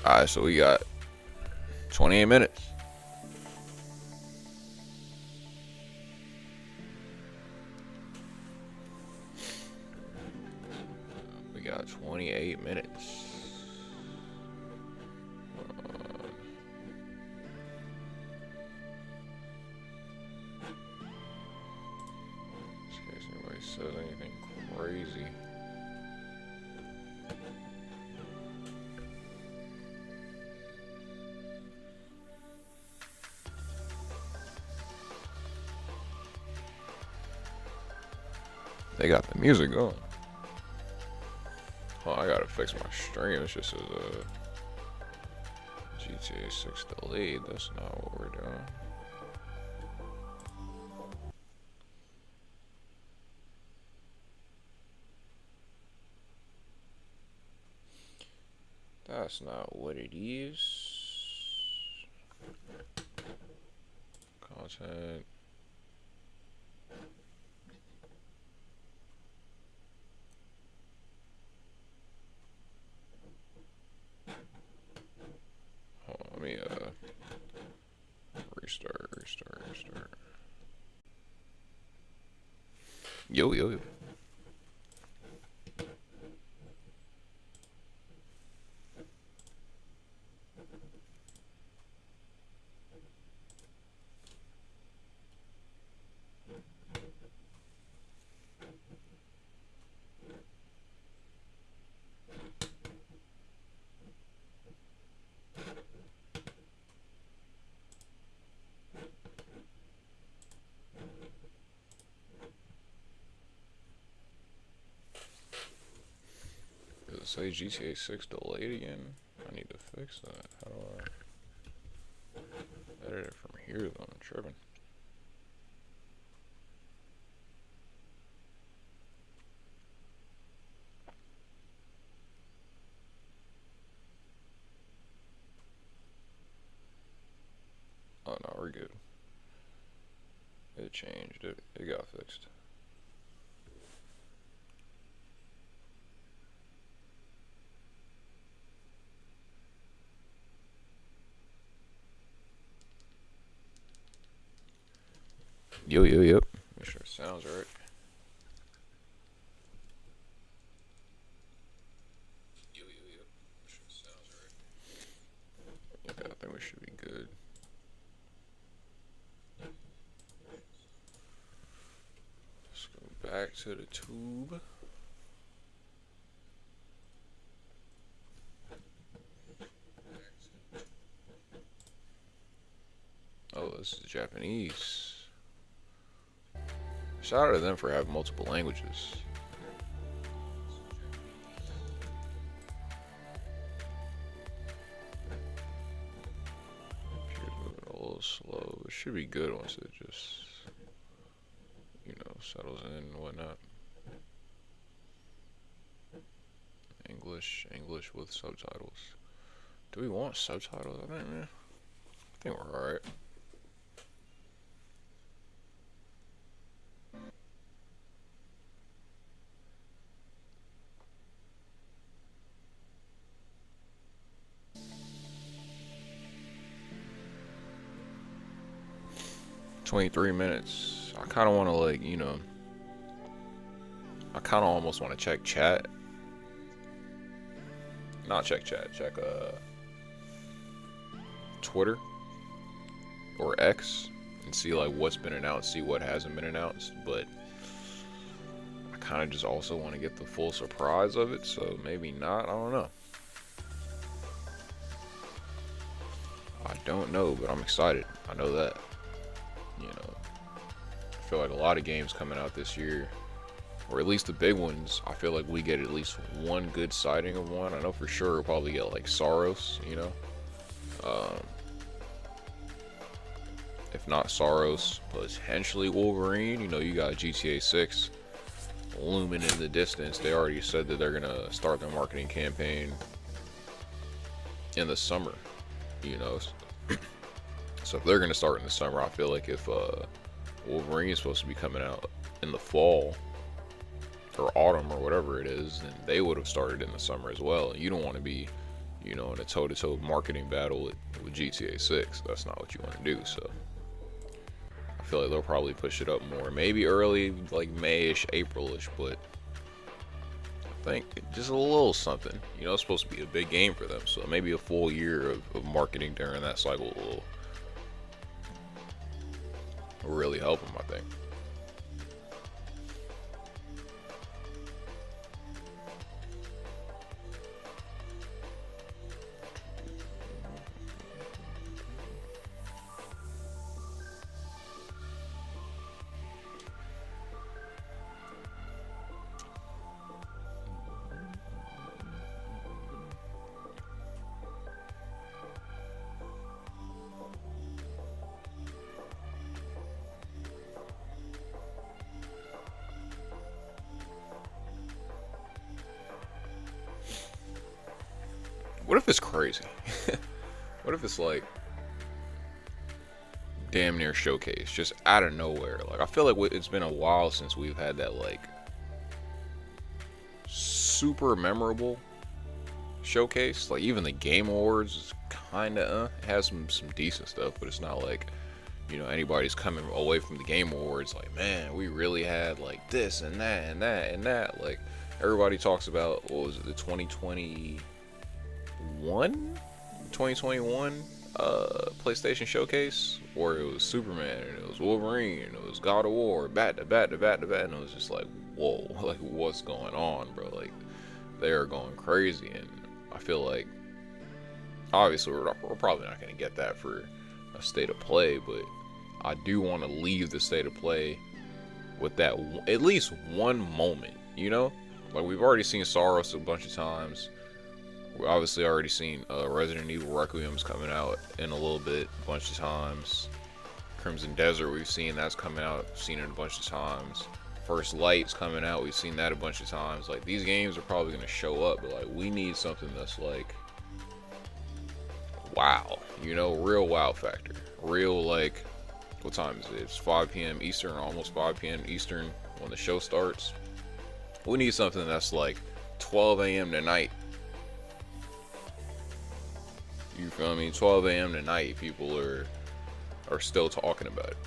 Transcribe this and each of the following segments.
Alright, so we got 28 minutes. We got 28 minutes. In case anybody says anything crazy. They got the music going. Oh, I gotta fix my stream. It's just a GTA 6 delayed. That's not what we're doing. That's not what it is. Content. Hold on, let me restart. Yo. Does it say GTA 6 delayed again? I need to fix that. How do I edit it from here though? I'm tripping. Oh no, we're good. It changed. It got fixed. Yo. Make sure it sounds right. Make sure it sounds right. Yeah, I think we should be good. Let's go back to the tube. Oh, this is Japanese. Shout out to them for having multiple languages. Computer's moving a little slow. It should be good once it just, settles in and whatnot. English with subtitles. Do we want subtitles? I think we're alright. $23. I kind of want to I kind of almost want to check chat. Not check chat. Check Twitter or X and see what's been announced, see what hasn't been announced. But I kind of just also want to get the full surprise of it. So maybe not. I don't know. I don't know, but I'm excited. I know that. I feel like a lot of games coming out this year, or at least the big ones, I feel like we get at least one good sighting of one. I know for sure we'll probably get Saros, if not Saros, potentially Wolverine. You got GTA 6 looming in the distance. They already said that they're gonna start their marketing campaign in the summer, So if they're gonna start in the summer, I feel like if Wolverine is supposed to be coming out in the fall or autumn or whatever it is, then they would have started in the summer as well. You don't want to be you know, in a toe-to-toe marketing battle with GTA 6. That's not what you want to do. So I feel like they'll probably push it up more, maybe early, like Mayish, Aprilish, but I think just a little something. You know, it's supposed to be a big game for them, so maybe a full year of marketing during that cycle will really help them, I think. What if it's crazy? What if it's like damn near showcase, just out of nowhere? Like, I feel like it's been a while since we've had that like super memorable showcase. Like, even the Game Awards is kind of it has some decent stuff, but it's not like, you know, anybody's coming away from the Game Awards like, man, we really had like this and that and that and that. Like, everybody talks about, what was it, the 2021 PlayStation Showcase, where it was Superman and it was Wolverine and it was God of War back to back to back to back, and it was just like, whoa, like, what's going on, bro? Like, they are going crazy. And I feel like obviously we're probably not going to get that for a state of play, but I do want to leave the state of play with that at least one moment, you know? Like, we've already seen Soros a bunch of times. We've obviously already seen Resident Evil Requiem's coming out in a little bit, a bunch of times. Crimson Desert, we've seen that's coming out, seen it a bunch of times. First Light's coming out, we've seen that a bunch of times. Like, these games are probably going to show up, but like, we need something that's like, wow, you know, real wow factor. Real, like, what time is it? It's 5 p.m. Eastern, almost 5 p.m. Eastern when the show starts. We need something that's like 12 a.m. tonight. You feel me? 12 a.m. tonight, people are still talking about it.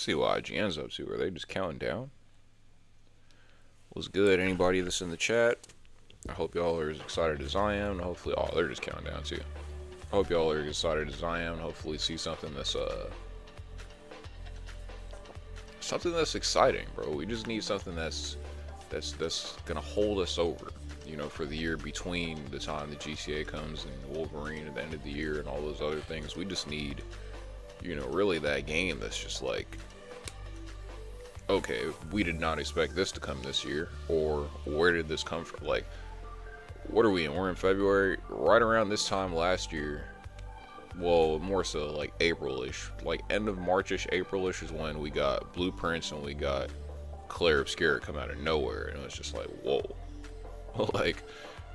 see what IGN's up to. Are they just counting down? What's good? Anybody that's in the chat? I hope y'all are as excited as I am. And hopefully, oh, they're just counting down too. I hope y'all are as excited as I am. And hopefully, see something that's exciting, bro. We just need something that's gonna hold us over, you know, for the year between the time the GCA comes and Wolverine at the end of the year and all those other things. We just need, you know, really that game that's just like, okay, we did not expect this to come this year, or where did this come from? Like, what are we in? We're in February. Right around this time last year, well, more so like April-ish, like end of March-ish, April-ish is when we got Blueprints and we got Claire Obscura come out of nowhere, and it was just like, whoa. Like,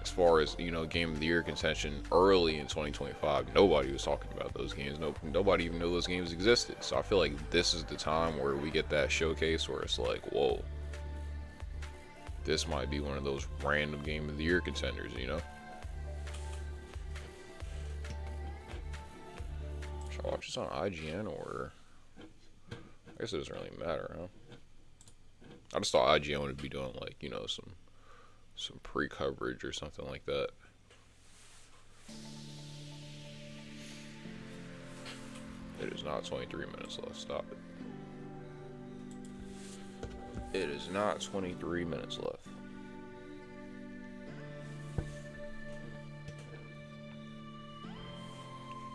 as far as, you know, Game of the Year contention early in 2025, nobody was talking about those games. Nobody even knew those games existed. So I feel like this is the time where we get that showcase where it's like, whoa, this might be one of those random Game of the Year contenders, you know? Should I watch this on IGN or? I guess it doesn't really matter, huh? I just thought IGN would be doing, like, you know, some pre-coverage or something like that. It is not 23 minutes left. Stop it. It is not 23 minutes left.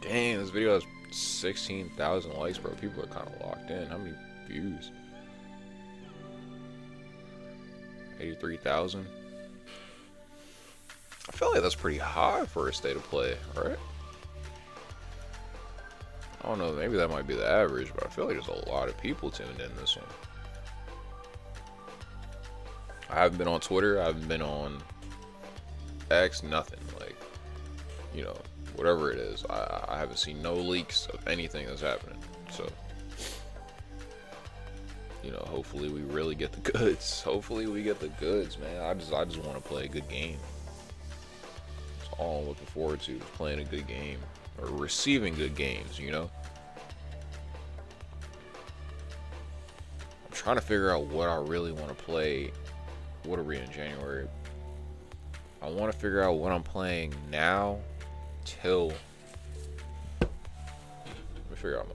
Dang, this video has 16,000 likes, bro. People are kind of locked in. How many views? 83,000. I feel like that's pretty high for a state of play, right? I don't know, maybe that might be the average, but I feel like there's a lot of people tuned in this one. I haven't been on Twitter, I haven't been on X, nothing. Like, you know, whatever it is, I haven't seen no leaks of anything that's happening. So, you know, hopefully we really get the goods. Hopefully we get the goods, man. I just want to play a good game. That's all I'm looking forward to, is playing a good game or receiving good games, you know. I'm trying to figure out what I really want to play. What are we in, January? I want to figure out what I'm playing now till. Let me figure out my.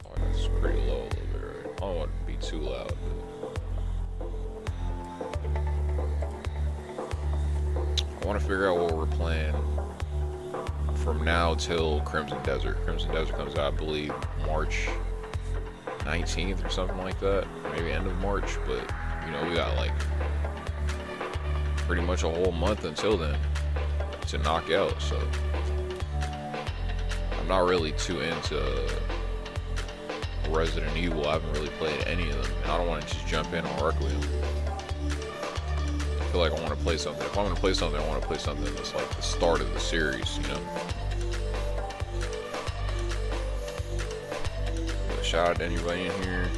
Oh, that's pretty low a little bit, right? I don't want it to be too loud. I want to figure out what we're playing from now till Crimson Desert. Crimson Desert comes out, I believe, March 19th or something like that. Maybe end of March, but you know, we got like pretty much a whole month until then to knock out. So I'm not really too into Resident Evil. I haven't really played any of them, and I don't want to just jump in on Requiem. I feel like I want to play something. If I'm going to play something, I want to play something that's like the start of the series, you know? But shout out to anybody in here.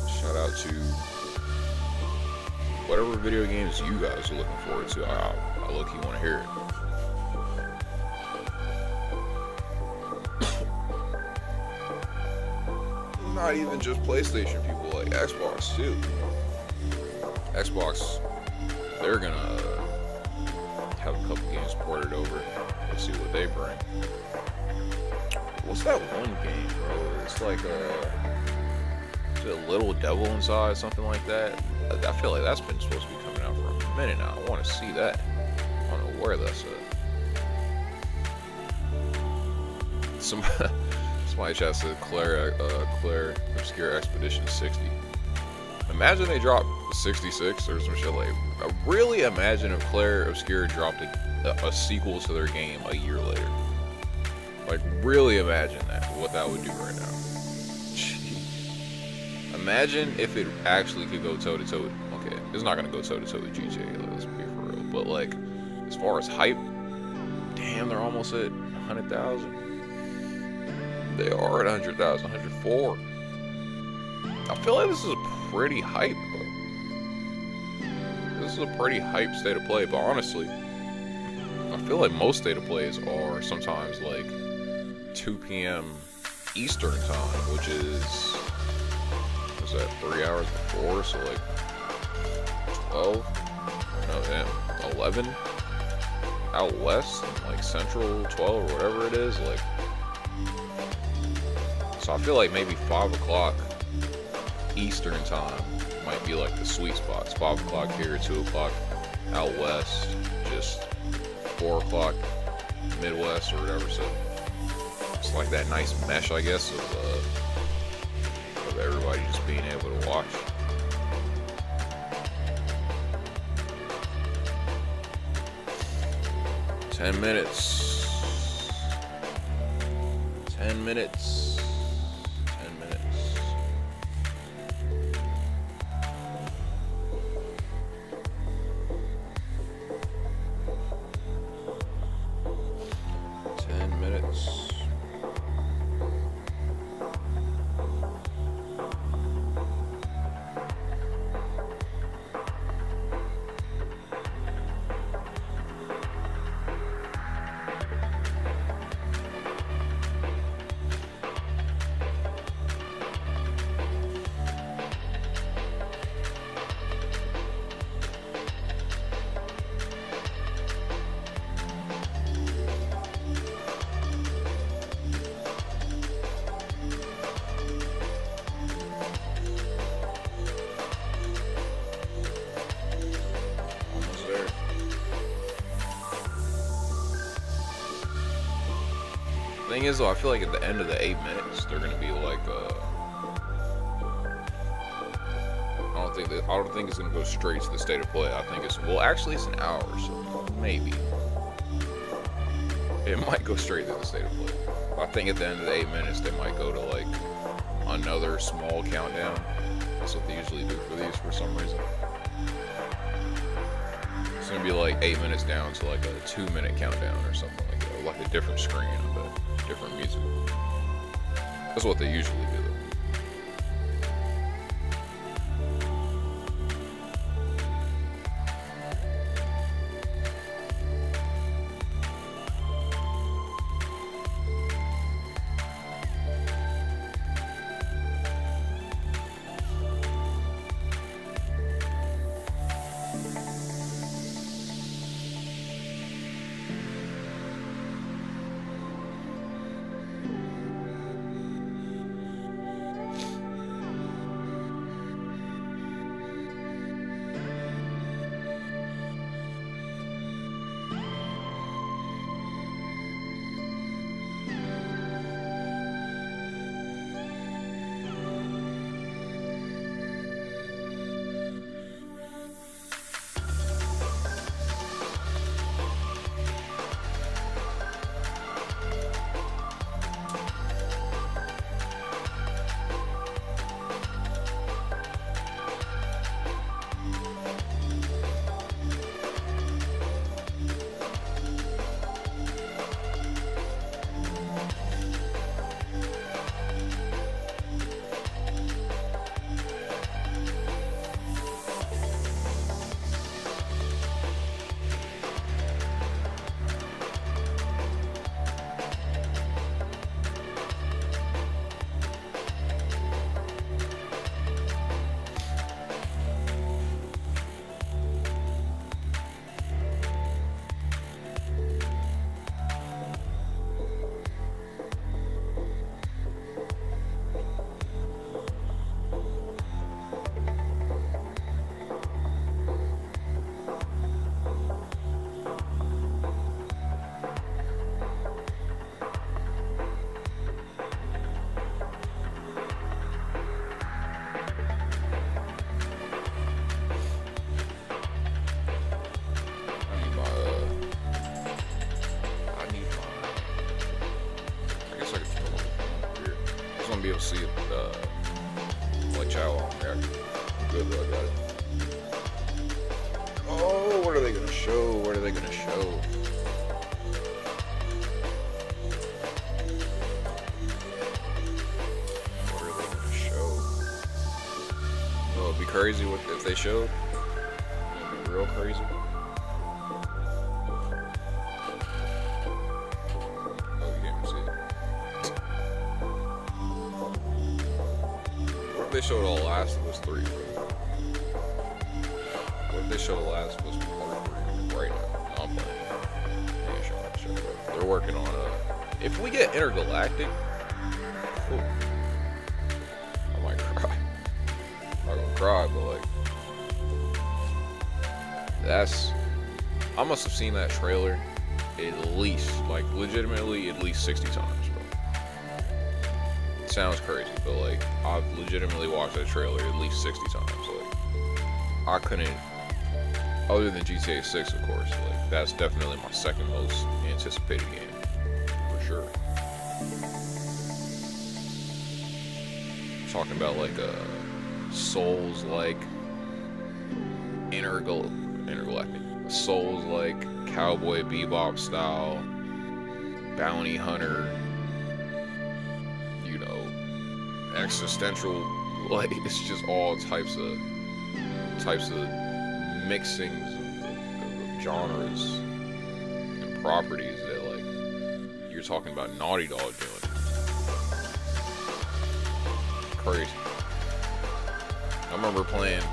Shout out to whatever video games you guys are looking forward to. I look, you want to hear it. Not even just PlayStation people, like Xbox too. Xbox, they're gonna have a couple games ported over. Let's see what they bring. What's that one game, bro? It's like is it Little Devil Inside, something like that. I feel like that's been supposed to be coming out for a minute now. I want to see that. I don't know where that's at. Somebody chat said Claire Obscura Expedition 60. Imagine they dropped 66 or some shit like. Really imagine if Claire Obscura dropped a sequel to their game a year later. Like, really imagine that. What that would do right now. Jeez. Imagine if it actually could go toe to toe. Okay, it's not gonna go toe to toe with GTA. Let's be for real. But like, as far as hype, damn, they're almost at 100,000. They are at 100,000, 104. I feel like this is a pretty hype, bro. This is a pretty hype state of play, but honestly, I feel like most state of plays are sometimes like 2 p.m. Eastern time, which is, was that 3 hours before? So like 12? No, damn, 11? Out west, like Central 12 or whatever it is, like. So I feel like maybe 5 o'clock Eastern time might be like the sweet spots. 5 o'clock here, 2 o'clock out west, just 4 o'clock Midwest or whatever. So it's like that nice mesh, I guess, of everybody just being able to watch. Ten minutes. 10 minutes. 10 minutes. Thing is, though, I feel like at the end of the 8 minutes, they're gonna be like, I don't think it's gonna go straight to the state of play. I think it's, well, actually, it's an hour, so maybe it might go straight to the state of play. I think at the end of the 8 minutes, they might go to like another small countdown. That's what they usually do for these for some reason. It's gonna be like 8 minutes down to like a 2-minute countdown or something like that, like a different screen, but different music. That's what they usually do. Be able to see it, like Chow on there. Good, I got it. Oh, what are they gonna show? What are they gonna show? What are they gonna show? Oh, it'd be crazy if they showed. It'd be real crazy. Oh, you can't see it. they showed The Last of Us 3? What if they show The Last of Us Part 3 right now? I'm playing. Yeah, sure. They're working on if we get Intergalactic, ooh, I might cry. I'm not gonna cry, but like, I must have seen that trailer at least, like, legitimately at least 60 times, bro. It sounds crazy, but like, I've legitimately watched that trailer at least 60 times. Like, I couldn't, other than GTA 6, of course, like, that's definitely my second most anticipated game, for sure. I'm talking about like a Souls-like intergalactic, Souls-like Cowboy Bebop style bounty hunter, you know, existential, like, it's just all types of mixings of genres and properties that, like, you're talking about Naughty Dog doing. Crazy. I remember playing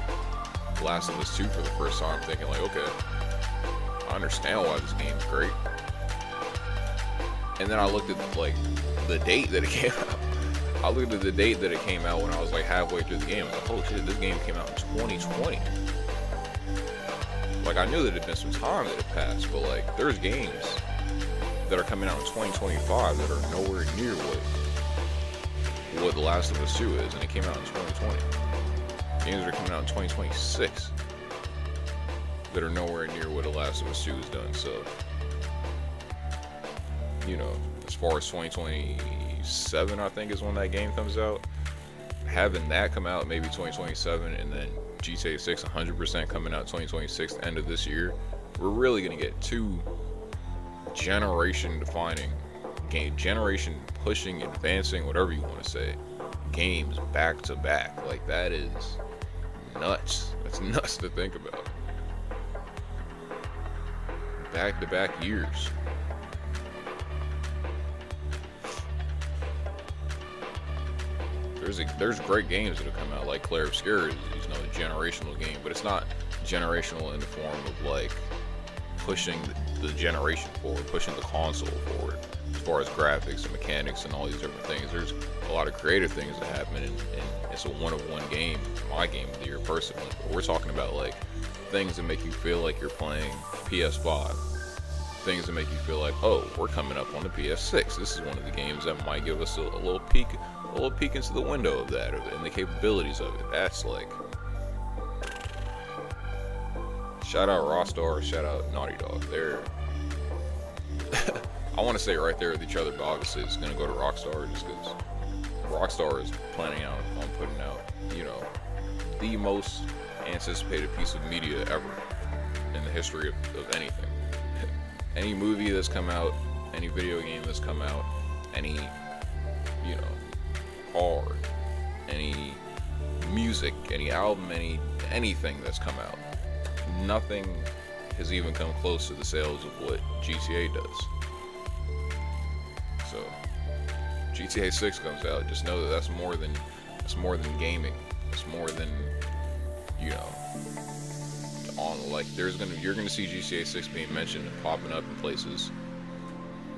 Last of Us 2 for the first time, thinking like, okay, I understand why this game's great. And then I looked at like the date that it came out. I looked at the date that it came out when I was like halfway through the game. I was like, oh shit, this game came out in 2020. Like, I knew that it had been some time that had passed, but like, there's games that are coming out in 2025 that are nowhere near what The Last of Us 2 is, and it came out in 2020. Games are coming out in 2026 that are nowhere near what The Last of Us 2 has done. So, you know, as far as 2027, I think, is when that game comes out. Having that come out maybe 2027, and then GTA 6 100% coming out 2026, the end of this year, we're really going to get two generation-defining game, generation-pushing, advancing, whatever you want to say, games back to back. Like, that is nuts. That's nuts to think about. Back to back years. There's great games that have come out, like Clair Obscur is, you know, a generational game, but it's not generational in the form of like pushing the generation forward, pushing the console forward as far as graphics and mechanics and all these different things. There's a lot of creative things that happen, and it's a one-of-one game, my game of the year personally. But we're talking about like things that make you feel like you're playing PS5, things that make you feel like, oh, we're coming up on the PS6. This is one of the games that might give us a little peek into the window of that, and the capabilities of it. That's like, shout out Rockstar, shout out Naughty Dog. They're I want to say right there with each other, but obviously it's going to go to Rockstar just because Rockstar is planning on putting out, you know, the most anticipated piece of media ever in the history of anything. Any movie that's come out, any video game that's come out, any, you know, art, any music, any album, anything that's come out, nothing has even come close to the sales of what GTA does. So GTA 6 comes out, just know that that's more than gaming. It's more than, you know, on, like, you're gonna see GTA 6 being mentioned and popping up in places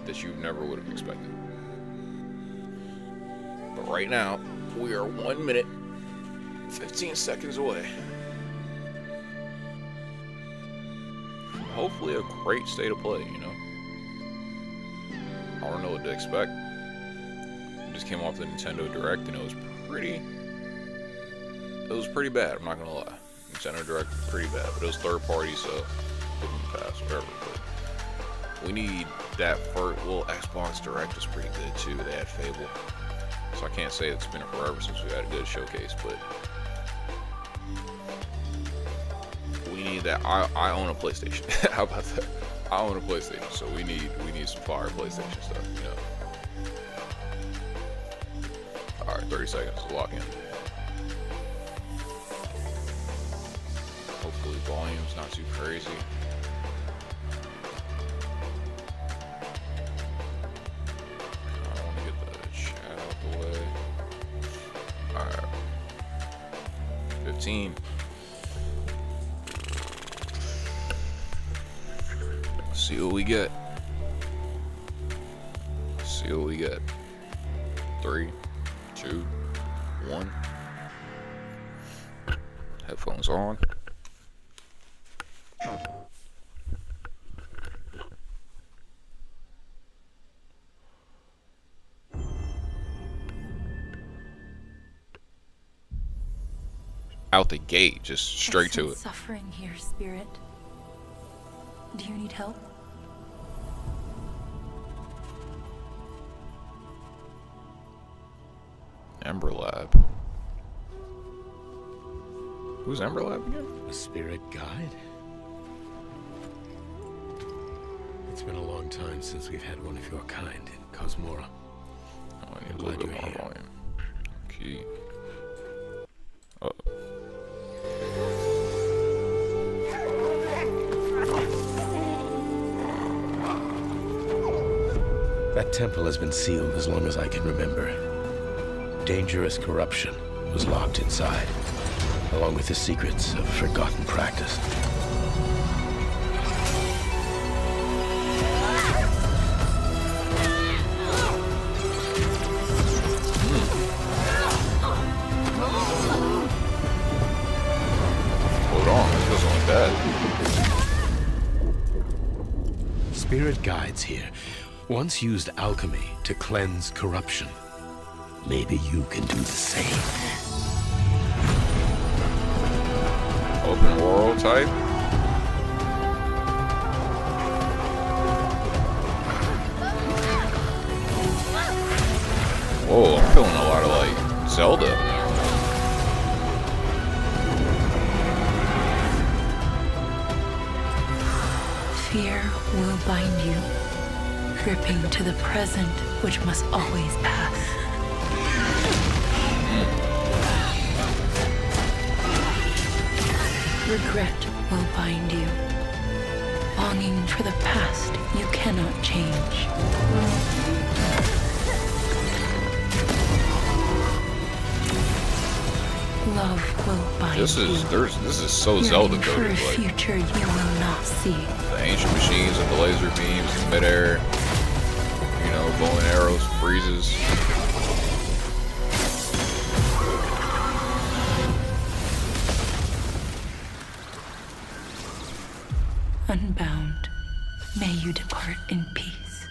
that you never would have expected. But right now, we are 1 minute 15 seconds away from hopefully a great state of play, you know. I don't know what to expect. We just came off the Nintendo Direct, and it was pretty bad, I'm not gonna lie. Nintendo Direct was pretty bad, but it was third party, so give them a pass, whatever. But we need that first. Well, Xbox Direct was pretty good too. They had Fable, so I can't say it's been forever since we had a good showcase, but we need that. I own a PlayStation. How about that? I own a PlayStation, so we need some fire PlayStation stuff, you know. All right, 30 seconds to lock in. Hopefully volume's not too crazy. I don't want to get the chat out the way. Alright. 15. Let's see what we get. Let's see what we get. 3, 2, 1. Headphones on. Out the gate, just straight to it. Suffering here, Spirit. Do you need help? Ember Lab. Who's Ember Lab again? A spirit guide? It's been a long time since we've had one of your kind in Cosmora. Oh, I need I'm a little glad bit you're more here. volume. Key. Oh. That temple has been sealed as long as I can remember. Dangerous corruption was locked inside, along with the secrets of a forgotten practice. Hold on, this wasn't like that. Spirit guides here once used alchemy to cleanse corruption. Maybe you can do the same. Open world type. Whoa, I'm feeling a lot of like Zelda. Fear will bind you, gripping to the present, which must always pass. Regret will bind you, longing for the past you cannot change. Love will bind This you, is so Zelda yearning for a coded. Like future you will not see. the ancient machines and the laser beams in midair. You know, bow and arrows, freezes. Unbound, may you depart in peace.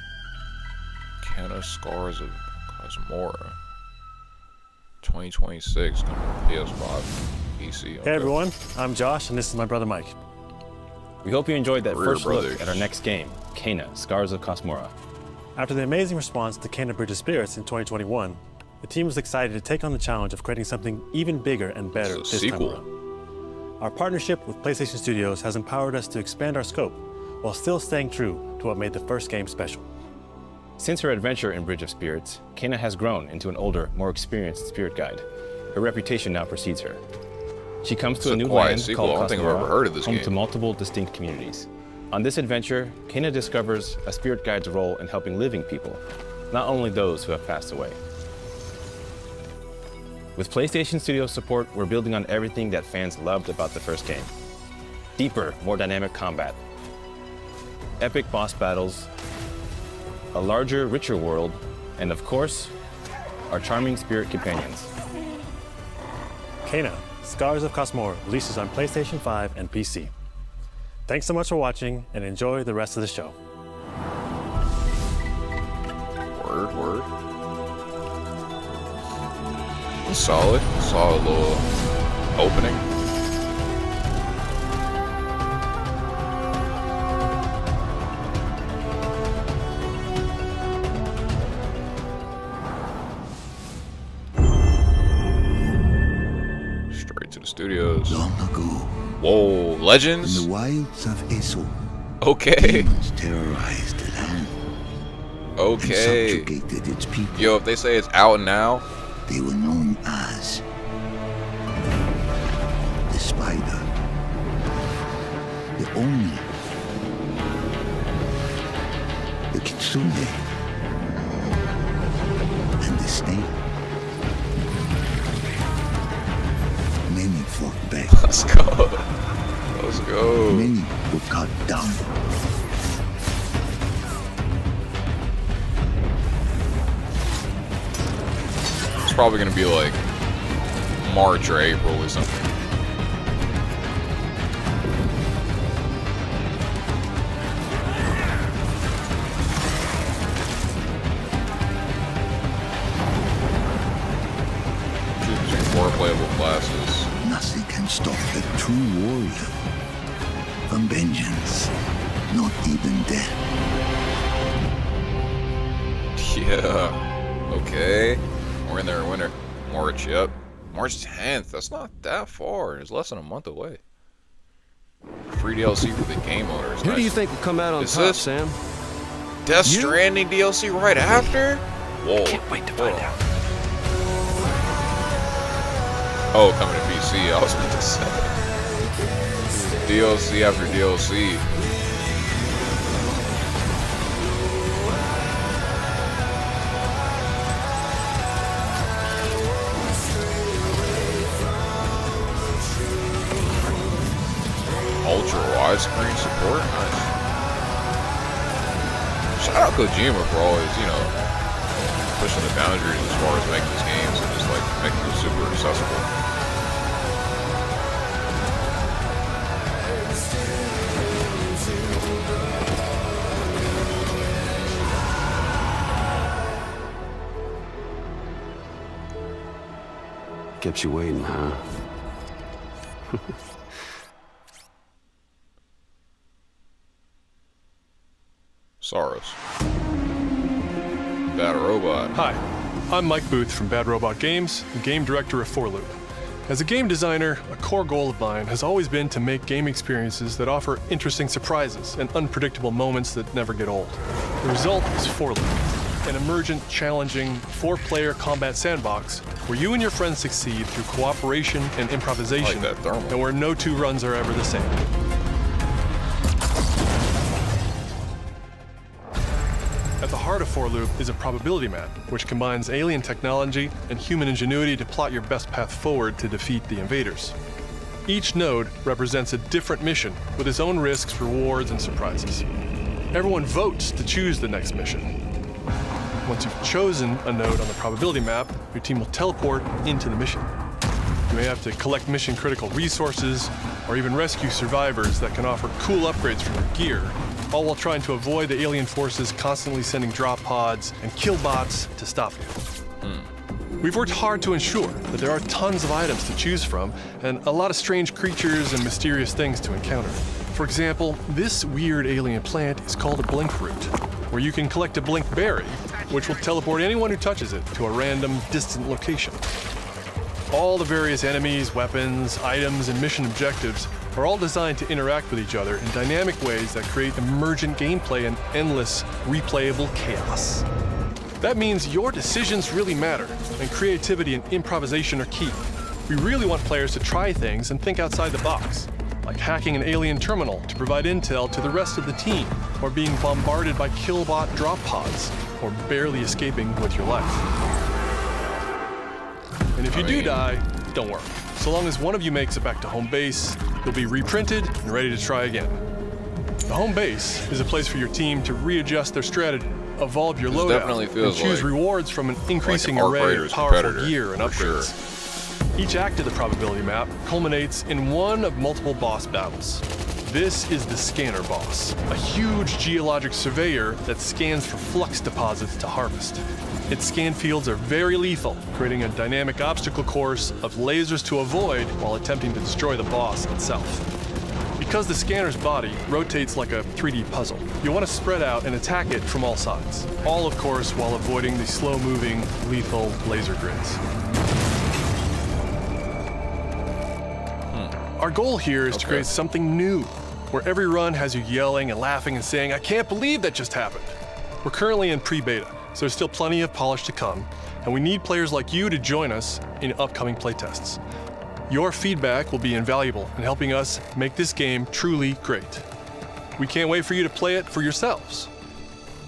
Kenna Scars of Cosmora. 2026, coming to PS5, PC. Okay. Hey everyone, I'm Josh and this is my brother Mike. We hope you enjoyed that Career first brothers. look at our next game, Kena, Scars of Cosmora. After the amazing response to Kena Bridge of Spirits in 2021, the team was excited to take on the challenge of creating something even bigger and better It's a this time sequel. around. Our partnership with PlayStation Studios has empowered us to expand our scope while still staying true to what made the first game special. Since her adventure in Bridge of Spirits, Kena has grown into an older, more experienced spirit guide. Her reputation now precedes her. She comes It's to a a new quiet land sequel. called I don't think I've Cosmora, ever heard of this home game. to multiple distinct communities. On this adventure, Kena discovers a spirit guide's role in helping living people, not only those who have passed away. With PlayStation Studios support, we're building on everything that fans loved about the first game. Deeper, more dynamic combat, epic boss battles, a larger, richer world, and of course, our charming spirit companions. Kena, Scars of Cosmora releases on PlayStation 5 and PC. Thanks so much for watching and enjoy the rest of the show. Word. Solid little opening. Straight to the studios. Long ago, Whoa, in Legends? the wilds of Eso, Okay. demons terrorized the land and Okay. subjugated its people. Yo, if they say it's out now, They were known as the Spider, the Oni, the Kitsune, and the Snake. Many fought back. Let's go. Let's go. Many were cut down. It's probably gonna be like March or April or something. Choose between 4 playable classes. Nothing can stop the true warrior from vengeance, not even death. Yeah. Okay. We're in there, winter. March, yep. March 10th. That's not that far. It's less than a month away. Free DLC for the game owners. Who do you think will come out on Is top, this Sam? Death Stranding DLC right after? Whoa. Can't wait to find out. Oh, coming to PC. I was about to say. DLC after DLC. Ultra widescreen support, nice. Shout out Kojima for always, you know, pushing the boundaries as far as making these games and just like making them super accessible. Kept you waiting, huh? Soros. Bad Robot. Hi, I'm Mike Booth from Bad Robot Games, the game director of 4Loop. As a game designer, a core goal of mine has always been to make game experiences that offer interesting surprises and unpredictable moments that never get old. The result is 4Loop, an emergent, challenging, 4-player combat sandbox where you and your friends succeed through cooperation and improvisation, I like that thermal. and where no 2 runs are ever the same. At the heart of 4Loop is a probability map, which combines alien technology and human ingenuity to plot your best path forward to defeat the invaders. Each node represents a different mission with its own risks, rewards, and surprises. Everyone votes to choose the next mission. Once you've chosen a node on the probability map, your team will teleport into the mission. You may have to collect mission-critical resources, or even rescue survivors that can offer cool upgrades for your gear, all while trying to avoid the alien forces constantly sending drop pods and kill bots to stop you. We've worked hard to ensure that there are tons of items to choose from and a lot of strange creatures and mysterious things to encounter. For example, this weird alien plant is called a blink root, where you can collect a blink berry, which will teleport anyone who touches it to a random, distant location. All the various enemies, weapons, items, and mission objectives are all designed to interact with each other in dynamic ways that create emergent gameplay and endless, replayable chaos. That means your decisions really matter, and creativity and improvisation are key. We really want players to try things and think outside the box, like hacking an alien terminal to provide intel to the rest of the team, or being bombarded by killbot drop pods, or barely escaping with your life. And if you do die, don't worry. So long as one of you makes it back to home base, you'll be reprinted and ready to try again. The home base is a place for your team to readjust their strategy, evolve your loadout, definitely and feels choose like rewards from an increasing Arc array Raiders of powerful competitor, gear and for upgrades. Each act of the probability map culminates in one of multiple boss battles. This is the Scanner Boss, a huge geologic surveyor that scans for flux deposits to harvest. Its scan fields are very lethal, creating a dynamic obstacle course of lasers to avoid while attempting to destroy the boss itself. Because the scanner's body rotates like a 3D puzzle, you want to spread out and attack it from all sides. All, of course, while avoiding the slow-moving, lethal laser grids. Our goal here is to create something new, where every run has you yelling and laughing and saying, "I can't believe that just happened." We're currently in pre-beta, so there's still plenty of polish to come, and we need players like you to join us in upcoming playtests. Your feedback will be invaluable in helping us make this game truly great. We can't wait for you to play it for yourselves.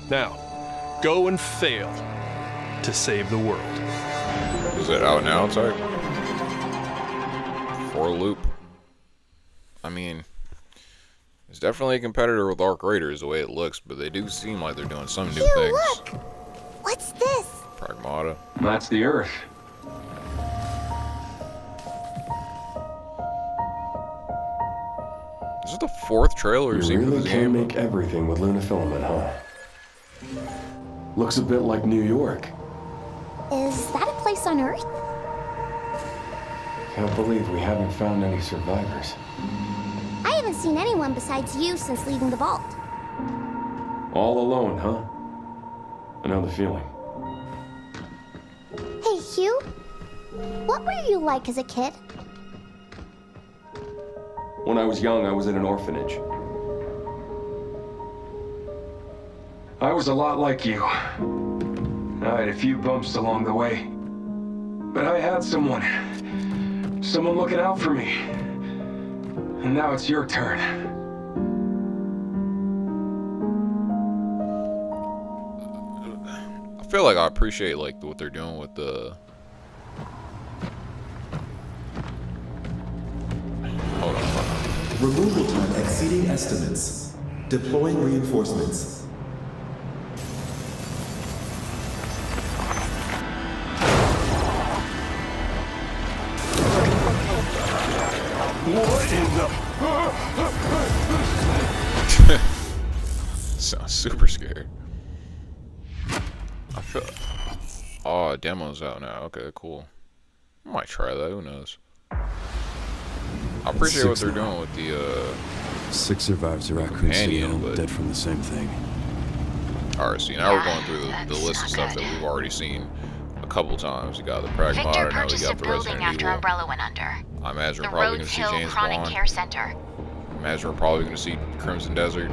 Now, go and fail to save the world. Is it out now, it's like? 4-loop. I mean, it's definitely a competitor with Arc Raiders the way it looks, but they do seem like they're doing some new things. Look! What's this? Pragmata. That's the Earth. This is the 4th trailer we've seen for this game. Make everything with lunafilament, huh? Looks a bit like New York. Is that a place on Earth? Can't believe we haven't found any survivors. I haven't seen anyone besides you since leaving the vault. All alone, huh? I know the feeling. Hey, Hugh. What were you like as a kid? When I was young, I was in an orphanage. I was a lot like you. I had a few bumps along the way. But I had someone looking out for me. And now it's your turn. I feel like I appreciate like what they're doing with the. Hold on. Removal time exceeding estimates. Deploying reinforcements. What in the... Sounds super scared. I feel. Oh, demo's out now. Okay, cool. I might try that. Who knows? I appreciate what they're doing with the 6 survivors of Raccoon City, but dead from the same thing. Alright, see, now we're going through the list of stuff that we've already seen a couple times. We got the Pragmata, now we got the Resident after Evil. Umbrella went under. I imagine The we're probably going Rhodes to see Hill James Chronic Bond. Care Center. I imagine we're probably going to see Crimson Desert.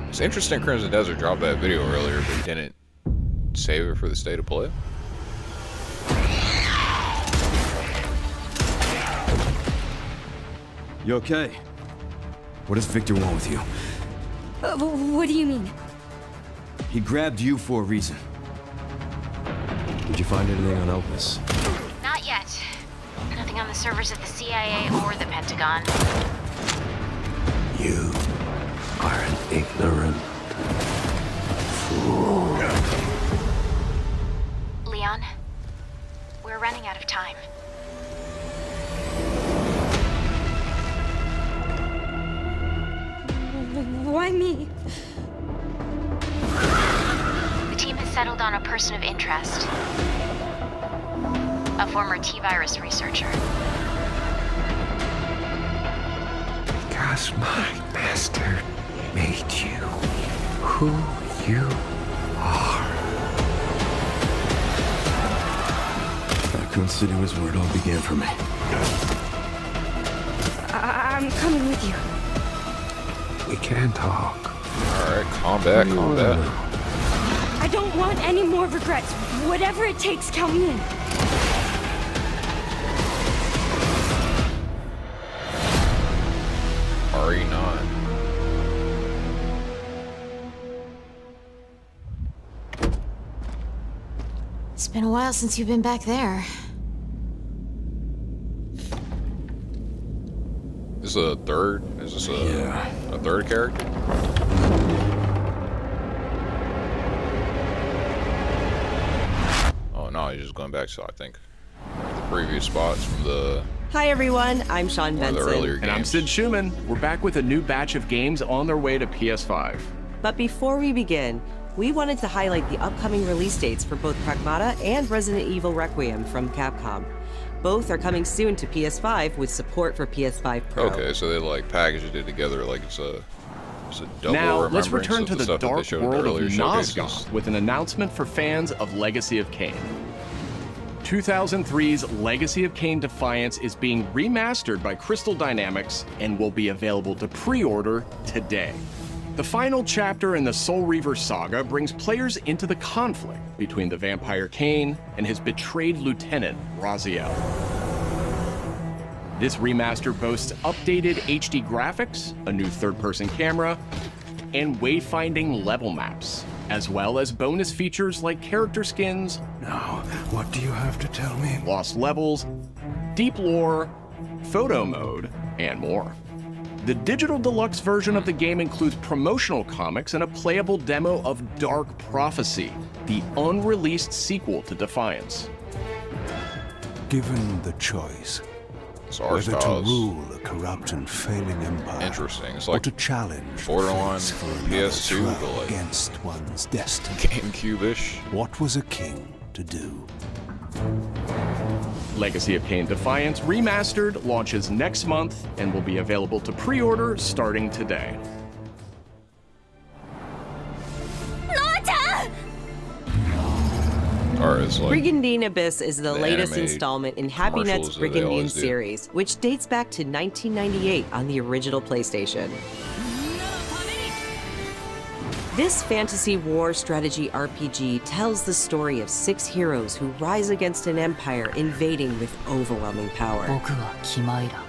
It's interesting Crimson Desert dropped that video earlier, but he didn't save it for the state of play. You okay? What does Victor want with you? What do you mean? He grabbed you for a reason. Did you find anything on Elpis? Not yet. Nothing on the servers at the CIA or the Pentagon. You are an ignorant fool. Leon, we're running out of time. Why me? The team has settled on a person of interest. A former T-virus researcher. Because my master made you who you are. Raccoon City was where it all began for me. I'm coming with you. We can talk. Alright, combat. I don't want any more regrets. Whatever it takes, count me in. RE9. It's been a while since you've been back there. Is this a third? Is this a third character? Oh no, he's just going back to, I think, the previous spots from the. Hi everyone, I'm Sean Benson. And I'm Sid Schumann. We're back with a new batch of games on their way to PS5. But before we begin, we wanted to highlight the upcoming release dates for both Pragmata and Resident Evil Requiem from Capcom. Both are coming soon to PS5 with support for PS5 Pro. Okay, so they like packaged it together like it's a double. Now, let's remembrance return of to the stuff that they dark showed in world of earlier showcases. Nosgoth with an announcement for fans of Legacy of Kain. 2003's Legacy of Kain Defiance is being remastered by Crystal Dynamics and will be available to pre-order today. The final chapter in the Soul Reaver saga brings players into the conflict between the vampire Kain and his betrayed lieutenant, Raziel. This remaster boasts updated HD graphics, a new third-person camera, and wayfinding level maps, as well as bonus features like character skins. Now, what do you have to tell me? Lost levels, deep lore, photo mode, and more. The digital deluxe version of the game includes promotional comics and a playable demo of Dark Prophecy, the unreleased sequel to Defiance. Given the choice, whether to rule a corrupt and failing empire, interesting. It's or like to challenge borderline for PS2, another but like against one's destiny. GameCube-ish. What was a king to do? Legacy of Kain Defiance Remastered launches next month and will be available to pre-order starting today. It's like Brigandine Abyss is the latest anime installment in HappyNet's commercials that they Brigandine always do. series, which dates back to 1998 on the original PlayStation. This fantasy war strategy RPG tells the story of 6 heroes who rise against an empire invading with overwhelming power. 僕はキマイラ。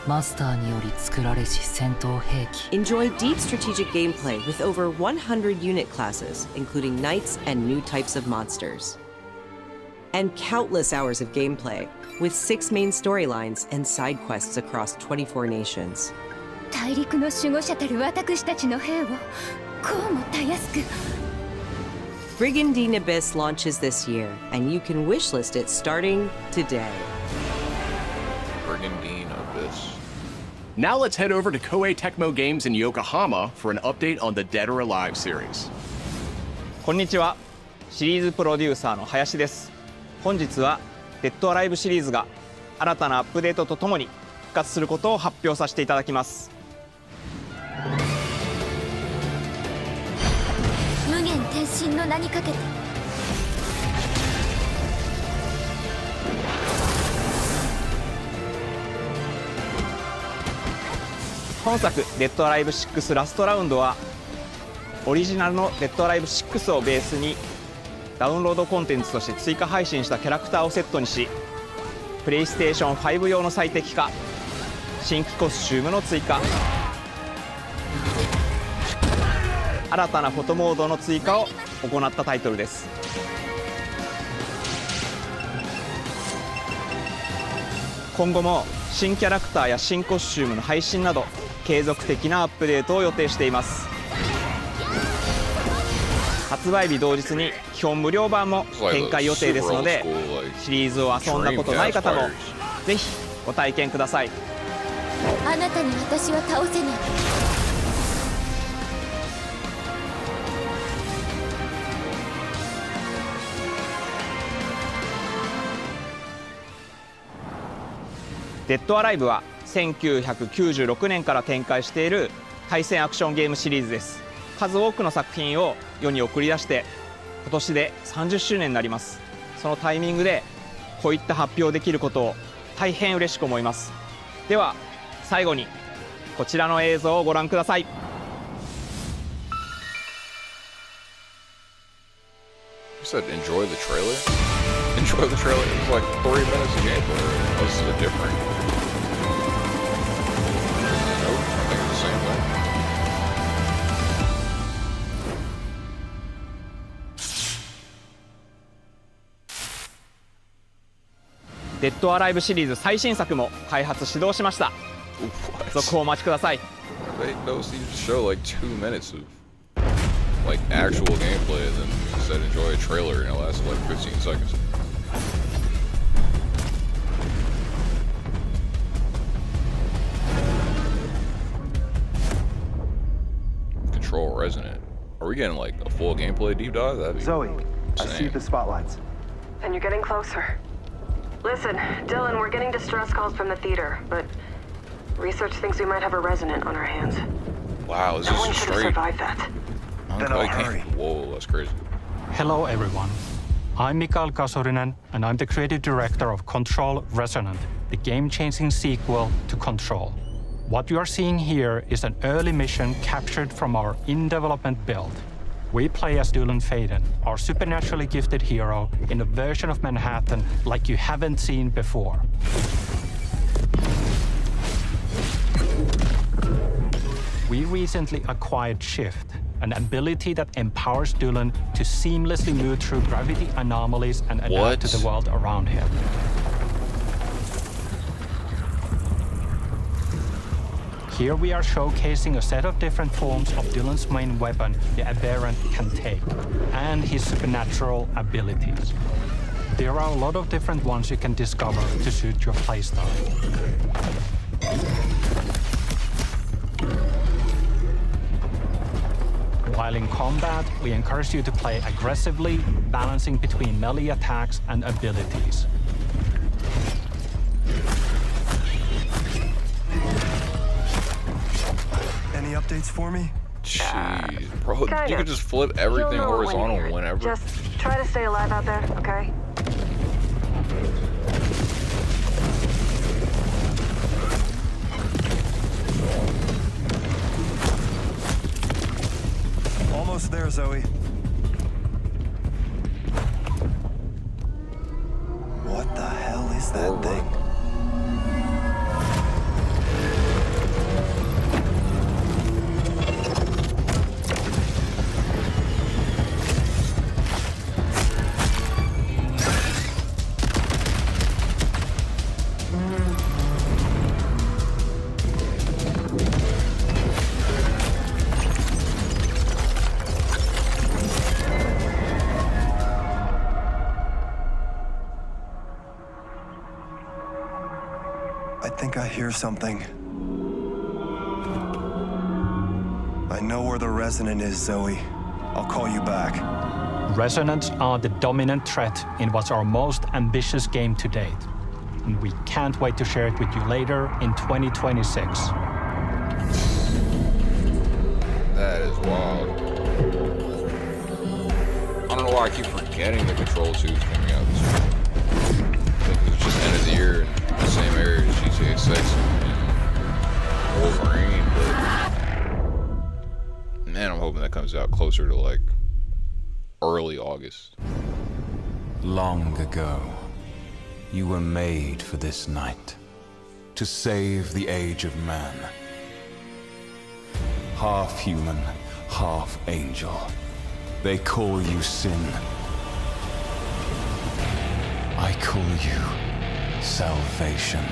マスターにより作られし戦闘兵器。 Enjoy deep strategic gameplay with over 100 unit classes, including knights and new types of monsters. And countless hours of gameplay, with 6 main storylines and side quests across 24 nations. 大陸の守護者たる私たちの兵をこうもたやすく。 Brigandine Abyss launches this year, and you can wishlist it starting today. Brigandine Abyss. Now let's head over to Koei Tecmo Games in Yokohama for an update on the Dead or Alive series. こんにちは。シリーズプロデューサーの林です。本日はデッドアライブシリーズが新たなアップデートとともに復活することを発表させていただきます。無限転身の名にかけて。本作「デッドアライブ6ラストラウンド」はオリジナルの「デッドアライブ6」をベースにダウンロードコンテンツとして追加配信したキャラクターをセットにし、プレイステーション5用の最適化、新規コスチュームの追加、新たなフォトモードの追加を行ったタイトルです。今後も新キャラクターや新コスチュームの配信など継続的なアップデートを予定しています。発売日同日に基本無料版も展開予定ですので、シリーズを遊んだことない方もぜひご体験ください。あなたに私は倒せない。デッドアライブは1996年から展開している対戦アクションゲームシリーズです。数多くの作品を世に送り出して今年で30周年になります。そのタイミングでこういった発表できることを大変嬉しく思います。では最後にこちらの映像をご覧ください。You said enjoy the trailer? Enjoy the trailer? It was like 3 minutes of gameplay. This is a different. Nope, I think it's the same thing. デッドアライブシリーズ最新作も開発始動しました。続報をお待ちください。They just show like 2 minutes of like actual gameplay and then said enjoy a trailer and it lasted like 15 seconds. Control Resonant. Are we getting like a full gameplay deep dive? That'd be Zoe, I insane. see the spotlights. And you're getting closer. Listen, Dylan, we're getting distress calls from the theater, but research thinks we might have a Resonant on our hands. Wow, this No one is should have straight. survived that. Then I'll hurry. Whoa, that's crazy. Hello, everyone. I'm Mikael Kasurinen, and I'm the creative director of Control Resonant, the game-changing sequel to Control. What you are seeing here is an early mission captured from our in-development build. We play as Dylan Faden, our supernaturally gifted hero, in a version of Manhattan like you haven't seen before. We recently acquired Shift, an ability that empowers Dylan to seamlessly move through gravity anomalies and adapt to the world around him. Here we are showcasing a set of different forms of Dylan's main weapon, the Aberrant can take, and his supernatural abilities. There are a lot of different ones you can discover to suit your playstyle. While in combat, we encourage you to play aggressively, balancing between melee attacks and abilities. Any updates for me? Jeez, bro, kind you of. could just flip everything You'll know it when you horizontal hear it. whenever. Just try to stay alive out there, okay? Almost there, Zoe. What the hell is that thing? I think I hear something. I know where the Resonant is, Zoe. I'll call you back. Resonants are the dominant threat in what's our most ambitious game to date. And we can't wait to share it with you later in 2026. That is wild. I don't know why I keep forgetting the Control 2 is coming out this year. Because it's just end of the year in the same area as GTA 6 and Wolverine, but man, I'm hoping that comes out closer to like early August. Long ago, you were made for this night, to save the age of man. Half human, half angel. They call you Sin. I call you Salvation.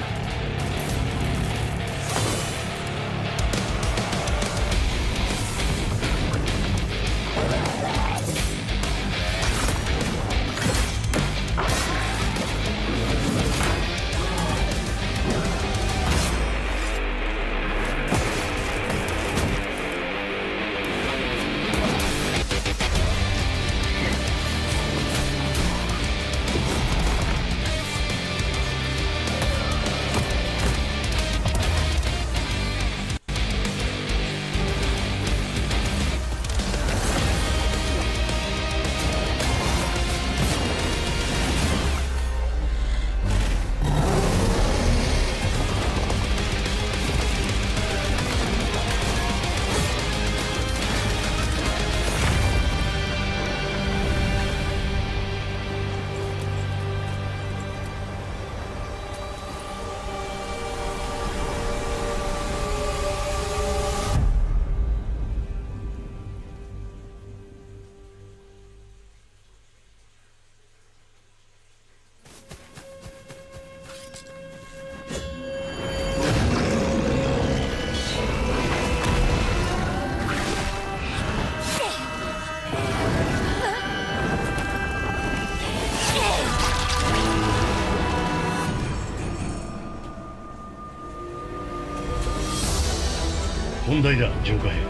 問題だ、浄化兵。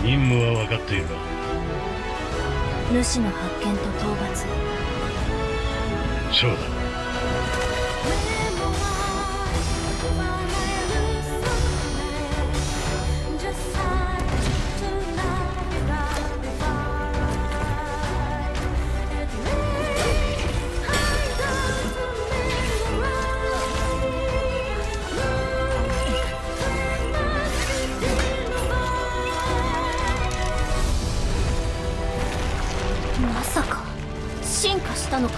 任務は分かっているが。主の発見と討伐。そうだ。まさか進化したのか。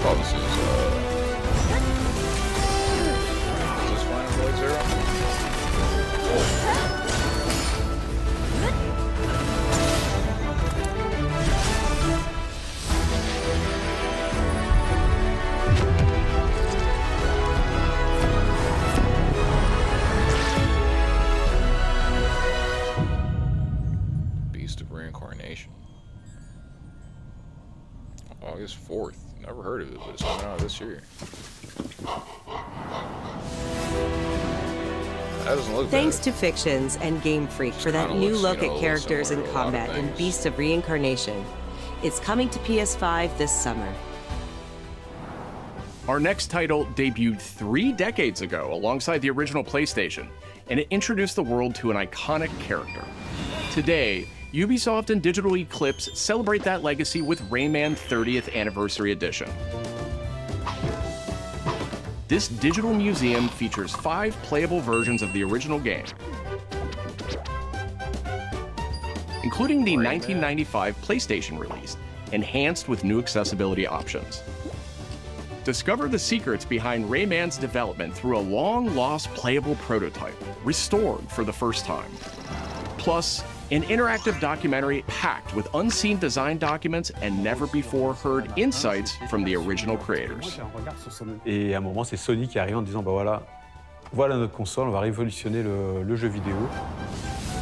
Oh, this is this Final Blade Zero? Oh. August 4th. Never heard of it, but it's coming out this year. That doesn't look Thanks bad. to Fictions and Game Freak for that new look at characters and combat in Beast of Reincarnation. It's coming to PS5 this summer. Our next title debuted 3 decades ago alongside the original PlayStation, and it introduced the world to an iconic character. Today, Ubisoft and Digital Eclipse celebrate that legacy with Rayman 30th Anniversary Edition. This digital museum features 5 playable versions of the original game, including the 1995 PlayStation release, enhanced with new accessibility options. Discover the secrets behind Rayman's development through a long-lost playable prototype, restored for the first time. Plus, an interactive documentary packed with unseen design documents and never-before-heard insights from the original creators. Et à un moment, c'est Sony qui arrive en disant, bah voilà notre console, on va révolutionner le jeu vidéo.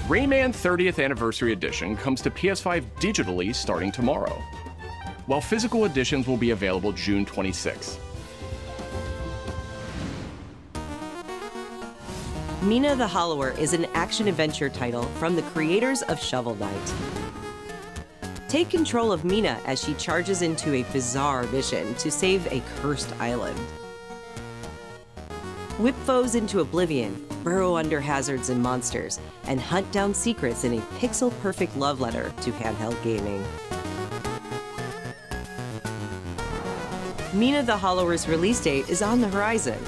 Rayman 30th Anniversary Edition comes to PS5 digitally starting tomorrow, while physical editions will be available June 26th. Mina the Hollower is an action-adventure title from the creators of Shovel Knight. Take control of Mina as she charges into a bizarre mission to save a cursed island. Whip foes into oblivion, burrow under hazards and monsters, and hunt down secrets in a pixel-perfect love letter to handheld gaming. Mina the Hollower's release date is on the horizon.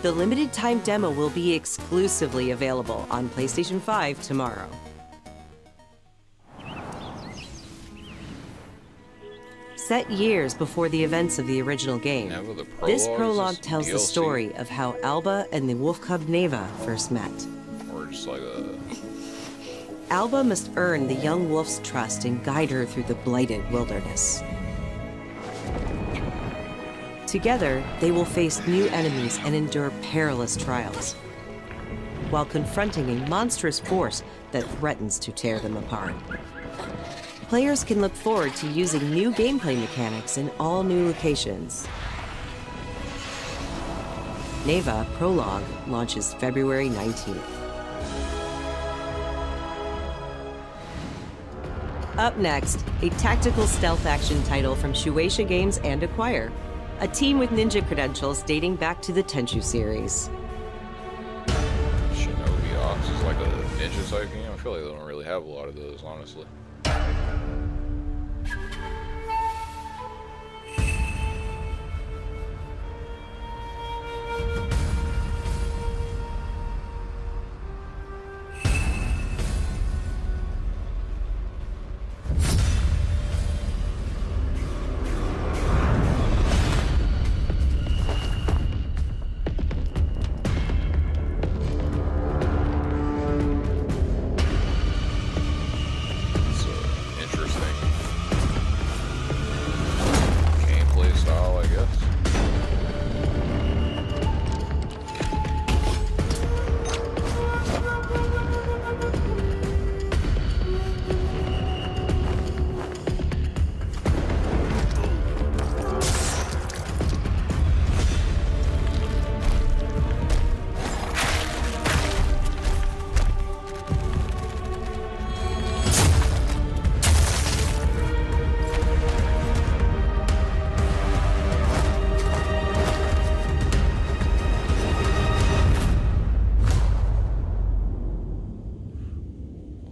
The limited-time demo will be exclusively available on PlayStation 5 tomorrow. Set years before the events of the original game, this prologue tells the story of how Alba and the wolf cub Neva first met. Or just like a... Alba must earn the young wolf's trust and guide her through the blighted wilderness. Together, they will face new enemies and endure perilous trials, while confronting a monstrous force that threatens to tear them apart. Players can look forward to using new gameplay mechanics in all new locations. Neva Prologue launches February 19th. Up next, a tactical stealth action title from Shueisha Games and Acquire, a team with ninja credentials dating back to the Tenchu series. Shinobi Ox is like a ninja type game. I feel like they don't really have a lot of those, honestly.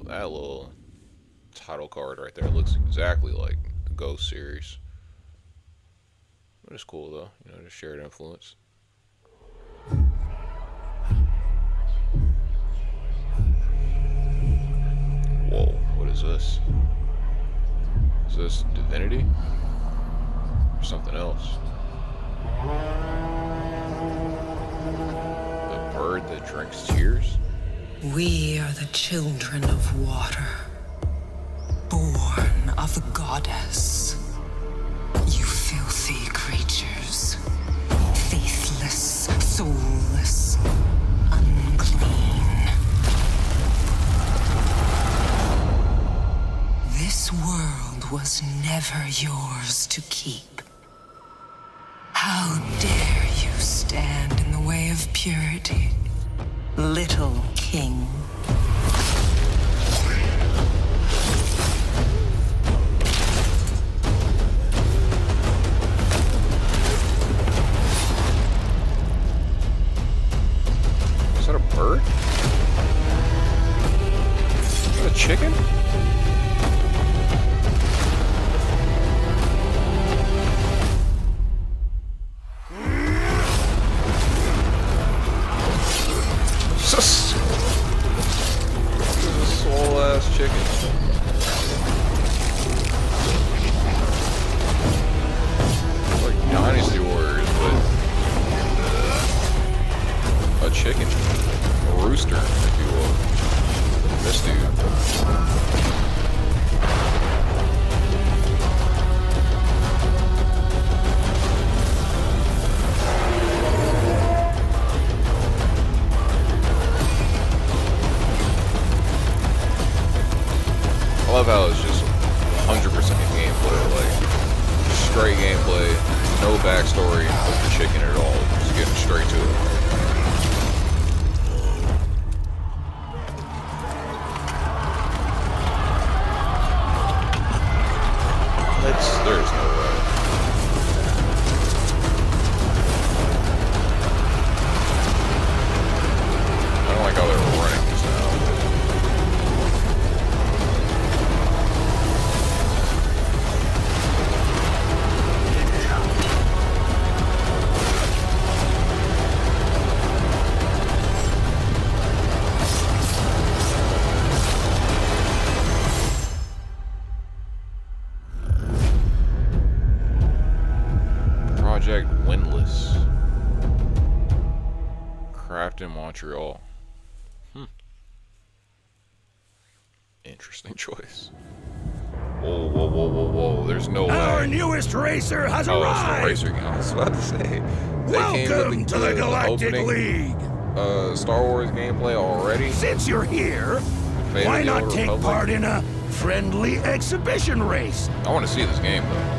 That little title card right there looks exactly like the Ghost series. But it's cool though, you know, just shared influence. Whoa, what is this? Is this Divinity? Or something else? The bird that drinks tears? We are the children of water, born of the goddess. You filthy creatures, faithless, soulless, unclean. This world was never never yours to keep. How dare you stand in the way of purity, little king? Is that a bird? Is that a chicken? Chicken. It's like Dynasty Warriors, but a chicken. A rooster, if you will. This dude. I love how it's just 100% gameplay, like straight gameplay, no backstory with the chicken at all, just getting straight to it. There's no way. I don't like how they're running this now. Project Windless. Craft in Montreal. Interesting choice. Whoa, whoa, whoa, whoa, whoa. There's no way. Our newest racer has arrived! It's the racer game. I was about to say. Welcome to the Galactic League! Star Wars gameplay already? Since you're here, why not take part in a friendly exhibition race? I want to see this game, though.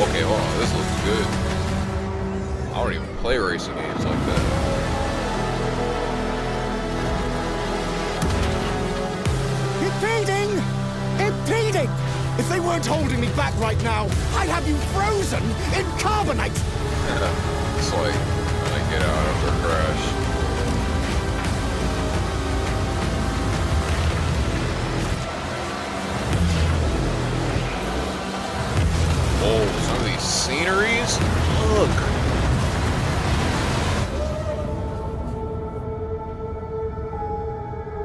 Okay, hold on. This looks good. I don't even play racing games like that. Impeding! Impeding! If they weren't holding me back right now, I'd have you frozen in carbonite! It's like, when I get out after a crash. Oh, some of these sceneries? Look.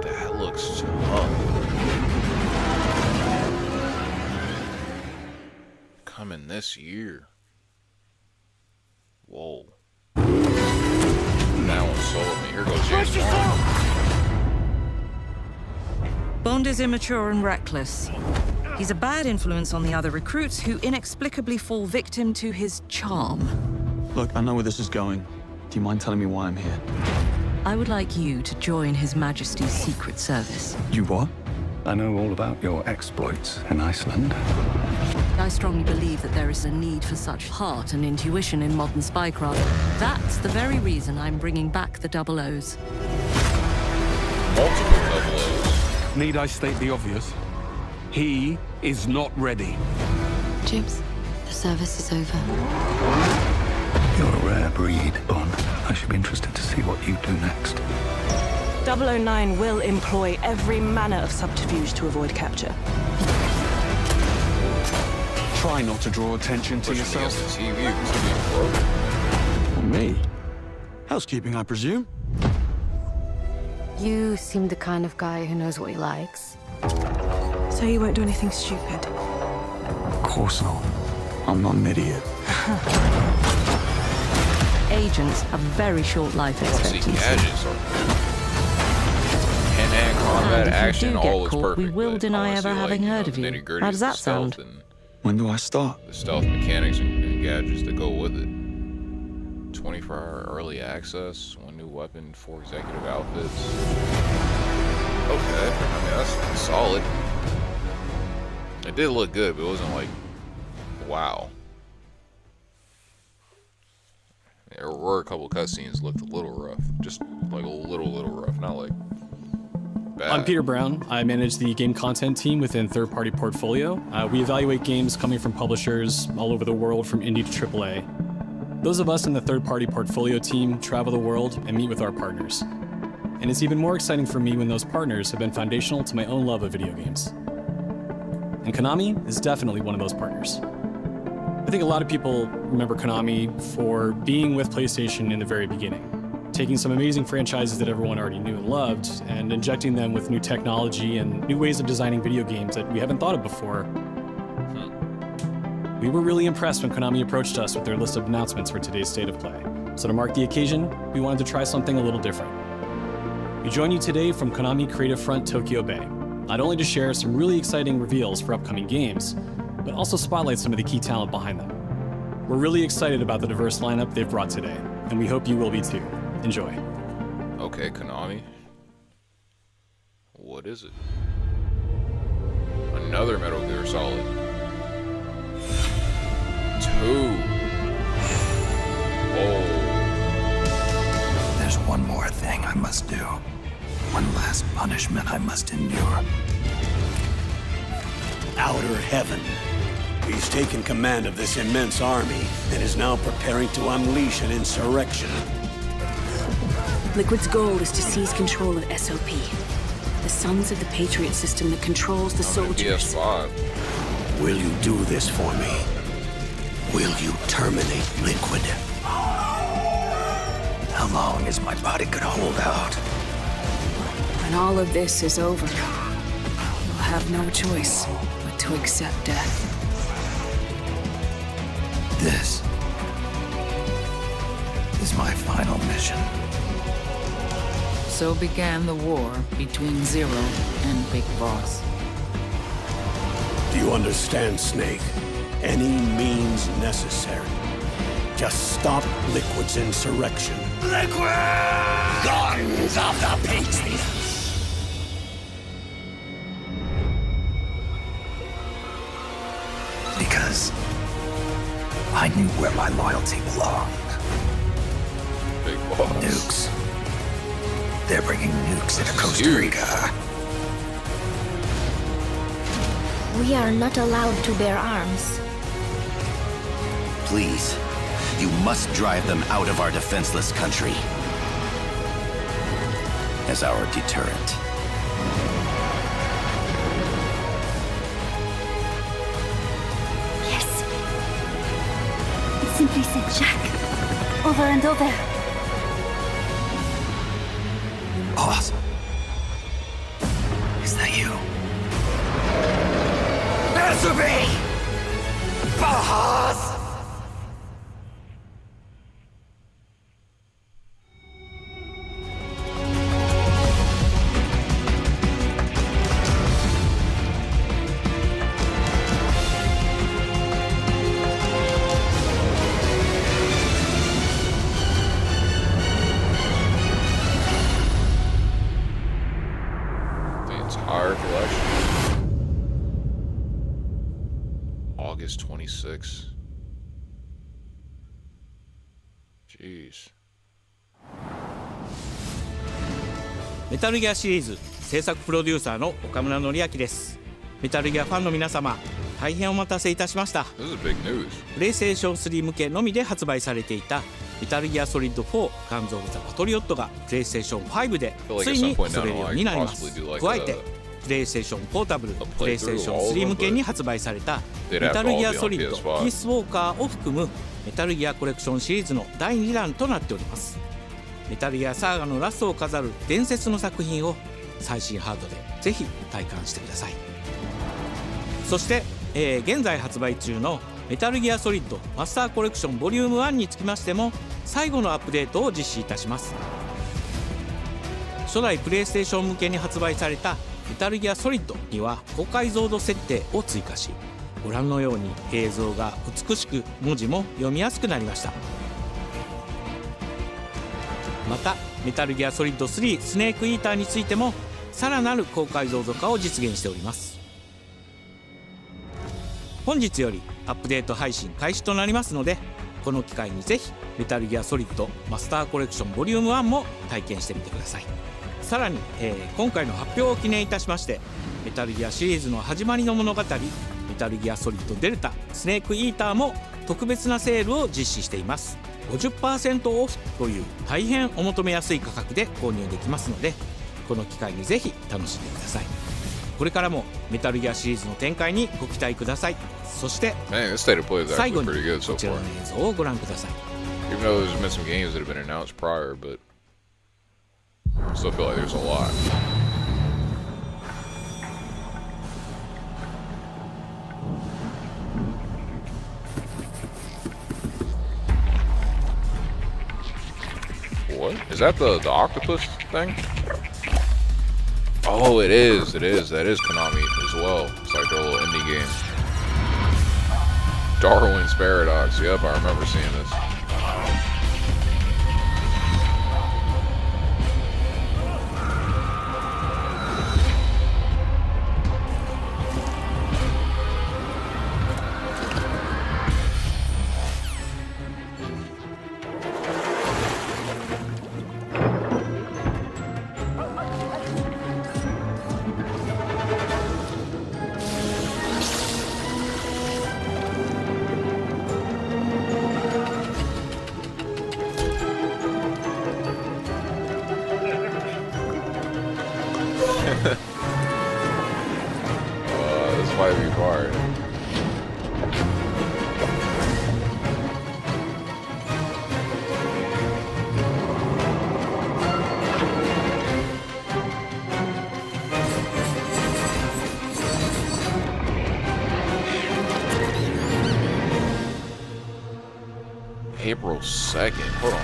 That looks tough. Coming this year. Whoa. That one sold me. Here goes James Bond. Bond is immature and reckless. He's a bad influence on the other recruits who inexplicably fall victim to his charm. Look, I know where this is going. Do you mind telling me why I'm here? I would like you to join His Majesty's Secret Service. You what? I know all about your exploits in Iceland. I strongly believe that there is a need for such heart and intuition in modern spycraft. That's the very reason I'm bringing back the Double O's. Multiple Double O's. Need I state the obvious? He is not ready. Jibs, the service is over. You're a rare breed, Bond. I should be interested to see what you do next. 009 will employ every manner of subterfuge to avoid capture. Try not to draw attention to yourself. The TV was being broken. Me? Housekeeping, I presume? You seem the kind of guy who knows what he likes. So you won't do anything stupid? Of course not. I'm not an idiot. agents have very short life expectancy. Gadgets are hand-to-hand combat, And if action, you do all get looks caught, perfect. we will but deny honestly, ever having heard of the you. nitty-gritty How is does the that stealth sound? and When do I start? the stealth mechanics and gadgets that go with it. 24-hour early access, 1 new weapon, 4 executive outfits. Okay, I mean that's solid. It did look good, but it wasn't like, wow. There were a couple cutscenes looked a little rough, just like a little rough, not like bad. I'm Peter Brown. I manage the game content team within Third Party Portfolio. We evaluate games coming from publishers all over the world, from indie to AAA. Those of us in the Third Party Portfolio team travel the world and meet with our partners. And it's even more exciting for me when those partners have been foundational to my own love of video games. And Konami is definitely one of those partners. I think a lot of people remember Konami for being with PlayStation in the very beginning, taking some amazing franchises that everyone already knew and loved, and injecting them with new technology and new ways of designing video games that we haven't thought of before. We were really impressed when Konami approached us with their list of announcements for today's State of Play. So to mark the occasion, we wanted to try something a little different. We join you today from Konami Creative Front Tokyo Bay, not only to share some really exciting reveals for upcoming games, but also spotlight some of the key talent behind them. We're really excited about the diverse lineup they've brought today, and we hope you will be too. Enjoy. Okay, Konami. What is it? Another Metal Gear Solid. 2. Oh. There's one more thing I must do. One last punishment I must endure. Outer Heaven. He's taken command of this immense army and is now preparing to unleash an insurrection. Liquid's goal is to seize control of SOP, the Sons of the Patriot system that controls the soldiers. PS5. Will you do this for me? Will you terminate Liquid? How long is my body gonna hold out? When all of this is over, you'll have no choice but to accept death. This is my final mission. So began the war between Zero and Big Boss. Do you understand, Snake? Any means necessary. Just stop Liquid's insurrection. Liquid! Guns of the Patriots! Because I knew where my loyalty belonged. Big Boss. Nukes. They're bringing nukes into Costa Rica. We are not allowed to bear arms. Please, you must drive them out of our defenseless country. As our deterrent. Yes. It simply said Jack. Over and over. Boss. Is that you? Answer me! Boss! Entire collection. August 26. Jeez. メタルギアシリーズ制作プロデューサーの岡村典明です。メタルギアファンの皆様、大変お待たせいたしました。This is big news. プレイステーション3向けのみで発売されていたメタルギアソリッド4ガンズ・オブ・ザ・パトリオットがプレイステーション5でついに遊べるようになります。加えてプレイステーションポータブル、プレイステーション3向けに発売されたメタルギアソリッド・ピースウォーカーを含むメタルギアコレクションシリーズの第2弾となっております。メタルギアサーガのラストを飾る伝説の作品を最新ハードでぜひ体感してください。そして、現在発売中のメタルギアソリッドマスターコレクションボリューム1につきましても最後のアップデートを実施いたします。初代プレイステーション向けに発売されたメタルギアソリッドには高解像度設定を追加し、ご覧のように映像が美しく文字も読みやすくなりました。またメタルギアソリッド3スネークイーターについてもさらなる高解像度化を実現しております。本日よりアップデート配信開始となりますので、この機会にぜひメタルギアソリッドマスターコレクションボリューム1も体験してみてください。さらに、今回の発表を記念いたしまして、メタルギアシリーズの始まりの物語メタルギアソリッドデルタスネークイーターも特別なセールを実施しています。 50% オフという大変お求めやすい価格で購入できますので、この機会にぜひ楽しんでください。これからもメタルギアシリーズの展開にご期待ください。そして最後にこちらの映像をご覧ください。 Even though there's been some games that have been announced prior, but I still feel like there's a lot. What? Is that the octopus thing? Oh, it is. It is. That is Konami as well. It's like their little indie game. Darwin's Paradox. Yep, I remember seeing this. This might be hard. April 2nd. Hold on.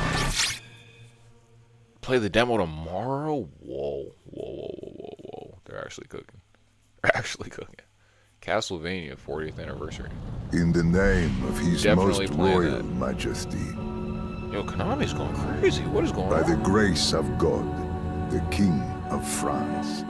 Play the demo tomorrow? Whoa. They're actually cooking. They're actually cooking. Castlevania 40th anniversary. In the name of His Definitely Most playing Royal that. Majesty. Yo, Konami's going crazy. What is going By on? the grace of God, the King of France.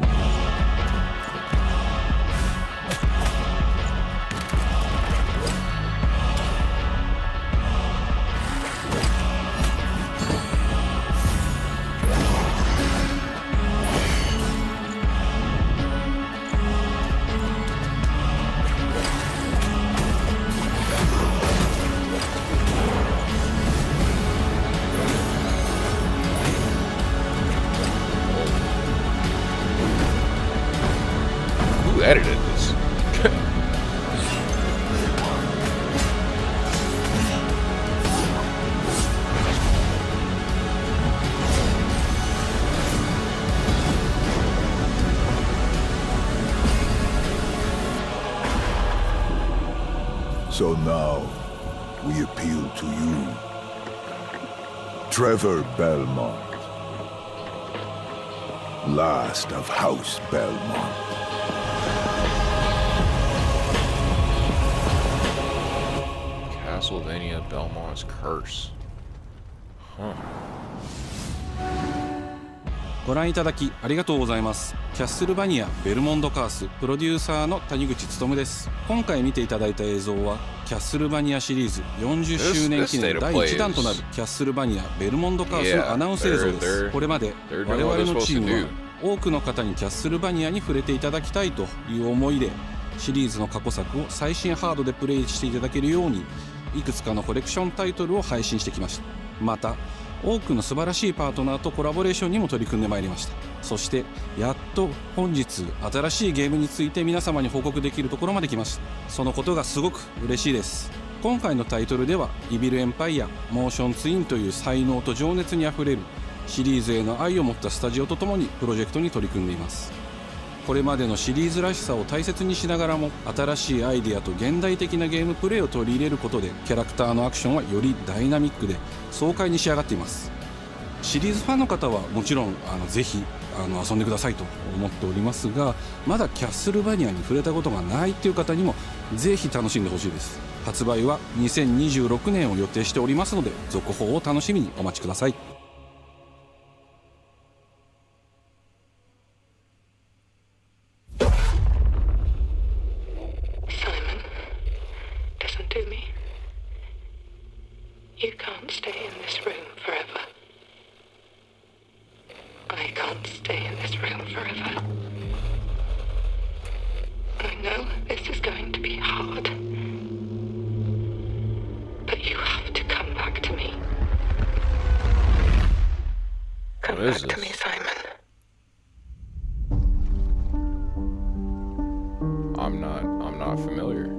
Who edited this? So now, we appeal to you. Trevor Belmont. Last of House Belmont. Castlevania Belmont's Curse. Huh. ご覧いただきありがとうございます。キャッスルバニアベルモンドカースプロデューサーの谷口勉です。今回見ていただいた映像はキャッスルバニアシリーズ40周年記念第1弾となるキャッスルバニアベルモンドカースのアナウンス映像です。これまで我々のチームは多くの方にキャッスルバニアに触れていただきたいという思いでシリーズの過去作を最新ハードでプレイしていただけるようにいくつかのコレクションタイトルを配信してきました。また多くの素晴らしいパートナーとコラボレーションにも取り組んでまいりました。そしてやっと本日新しいゲームについて皆様に報告できるところまで来ました。そのことがすごく嬉しいです。今回のタイトルではイビルエンパイアモーションツインという才能と情熱にあふれるシリーズへの愛を持ったスタジオとともにプロジェクトに取り組んでいます。これまでのシリーズらしさを大切にしながらも新しいアイデアと現代的なゲームプレイを取り入れることでキャラクターのアクションはよりダイナミックで爽快に仕上がっています。シリーズファンの方はもちろんぜひ遊んでくださいと思っておりますが、まだキャッスルバニアに触れたことがないという方にもぜひ楽しんでほしいです。発売は2026年を予定しておりますので、続報を楽しみにお待ちください。You can't stay in this room forever. I can't stay in this room forever. I know this is going to be hard. But you have to come back to me. Come back to me, Simon. I'm not familiar.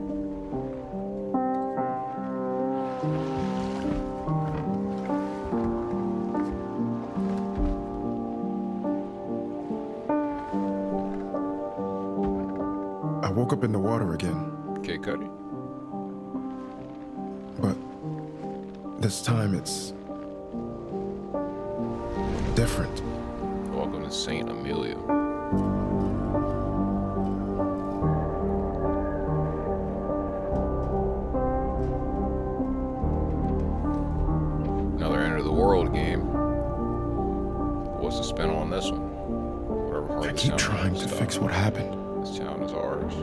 I woke up in the water again. Okay, Cuddy. But this time it's different. Welcome to Saint Amelia. Another End of the World game. What's the spin on this one? Whatever. I keep trying to fix what happened. This town is ours.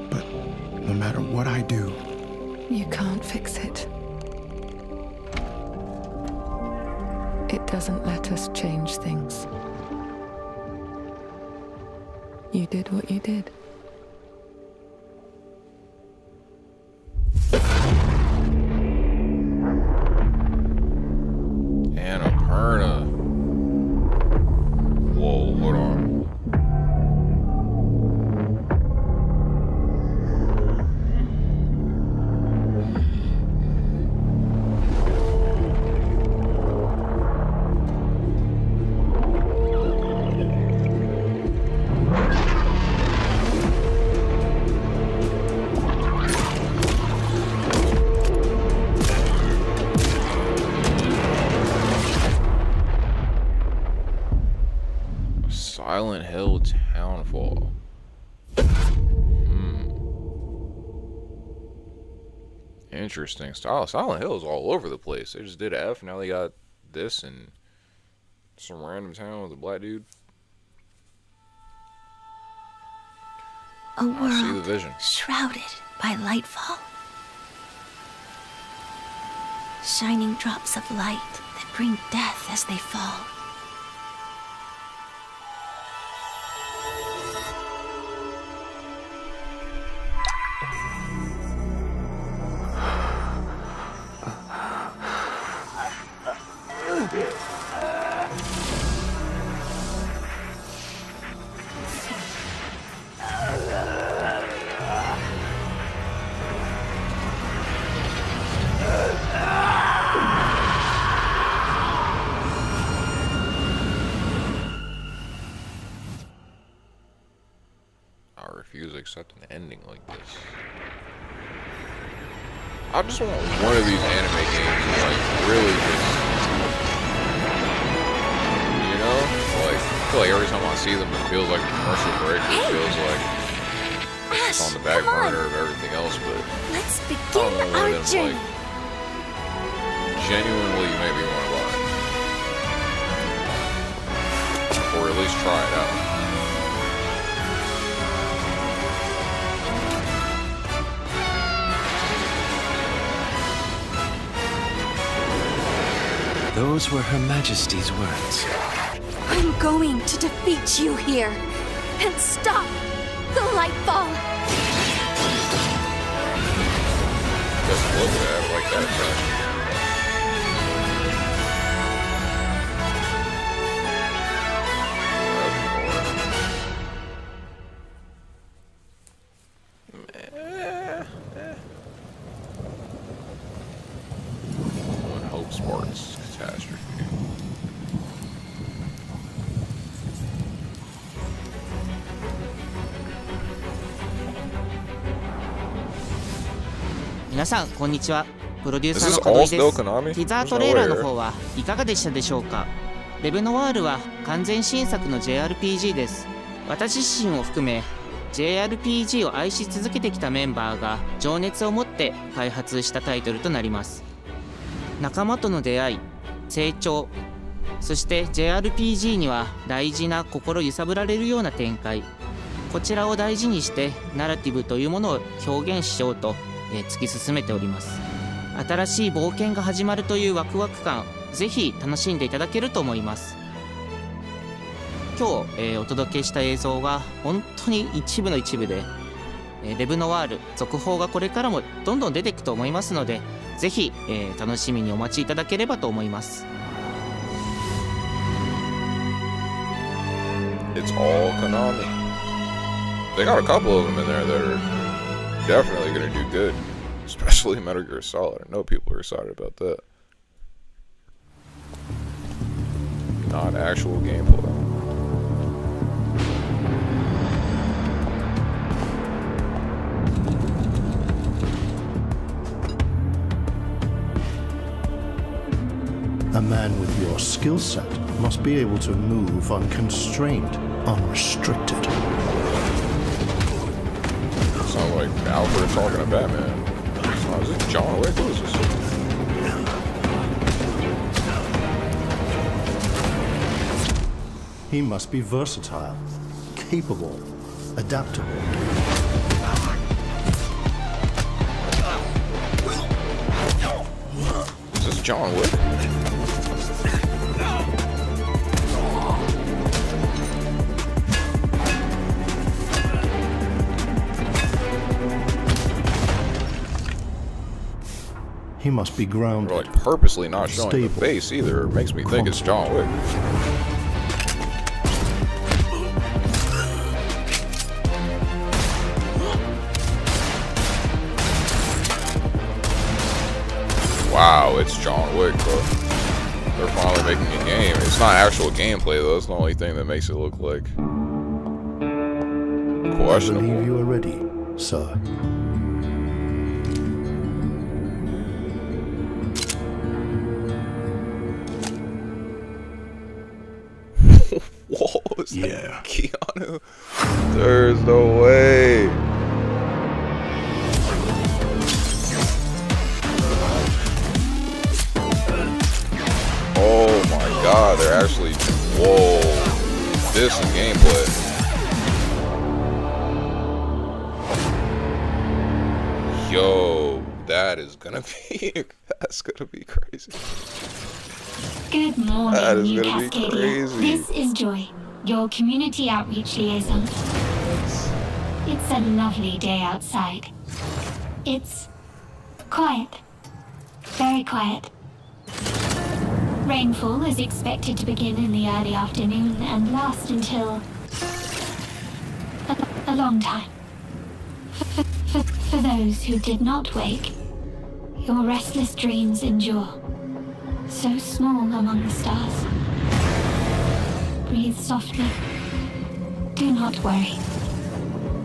But no matter what I do, You can't fix it. It doesn't let us change things. You did what you did. Annapurna. Whoa, hold on. Silent Hill Townfall. Interesting style. Silent Hill is all over the place. They just did F. Now they got this and some random town with a black dude. A I see the world vision. shrouded by lightfall. Shining drops of light that bring death as they fall. I refuse to accept an ending like this. I just want one of these anime games to like really just, you know, like I feel like every time I see them it feels like a commercial break. It feels like it's on the back burner of everything else, but Let's I begin don't know our when them journey. like genuinely make me want to buy it. Or at least try it out. Those were Her Majesty's words. I'm going to defeat you here and stop the Lightfall. Doesn't look bad like that, One Hope Sparks Catastrophe. 皆さんこんにちは。プロデューサー Is の this 門井 all で still す。 Konami? ティザー There's ト no レーラー way の here. 方はいかがでしたでしょうか。レブノワールは完全新作の JRPG です。私自身を含め JRPG を愛し続けてきたメンバーが情熱を持って開発したタイトルとなります。仲間との出会い、成長、そして JRPG には大事な心揺さぶられるような展開、こちらを大事にしてナラティブというものを表現しようと、突き進めております。新しい冒険が始まるというワクワク感、ぜひ楽しんでいただけると思います。今日、お届けした映像は本当に一部の一部で、レブノワール続報がこれからもどんどん出ていくと思いますので、ぜひ、楽しみにお待ちいただければと思います。It's all Konami. They got a couple of them in there that are definitely gonna do good, especially Metal Gear Solid. I know people are excited about that. Not actual gameplay. A man with your skill set must be able to move unconstrained, unrestricted. Sounds like Alfred talking to Batman. Is this John Wick? What is this? He must be versatile, capable, adaptable. Is this John Wick? He must be grounded. They're like purposely not showing stable, the face either. It makes me think it's John Wick. Wow, it's John Wick, bro. They're finally making a game. It's not actual gameplay though. That's the only thing that makes it look like questionable. I believe you are ready, sir. Whoa, is that Keanu? There's no way. Oh my god, they're actually... Whoa. This is gameplay. Yo, that is gonna be... That's gonna be crazy. Good morning, That is New gonna be Cascadia. crazy. This is Joy, your community outreach liaison. It's a lovely day outside. It's quiet. Very quiet. Rainfall is expected to begin in the early afternoon and last until a long time. For those who did not wake, your restless dreams endure. So small among the stars. Breathe softly. Do not worry.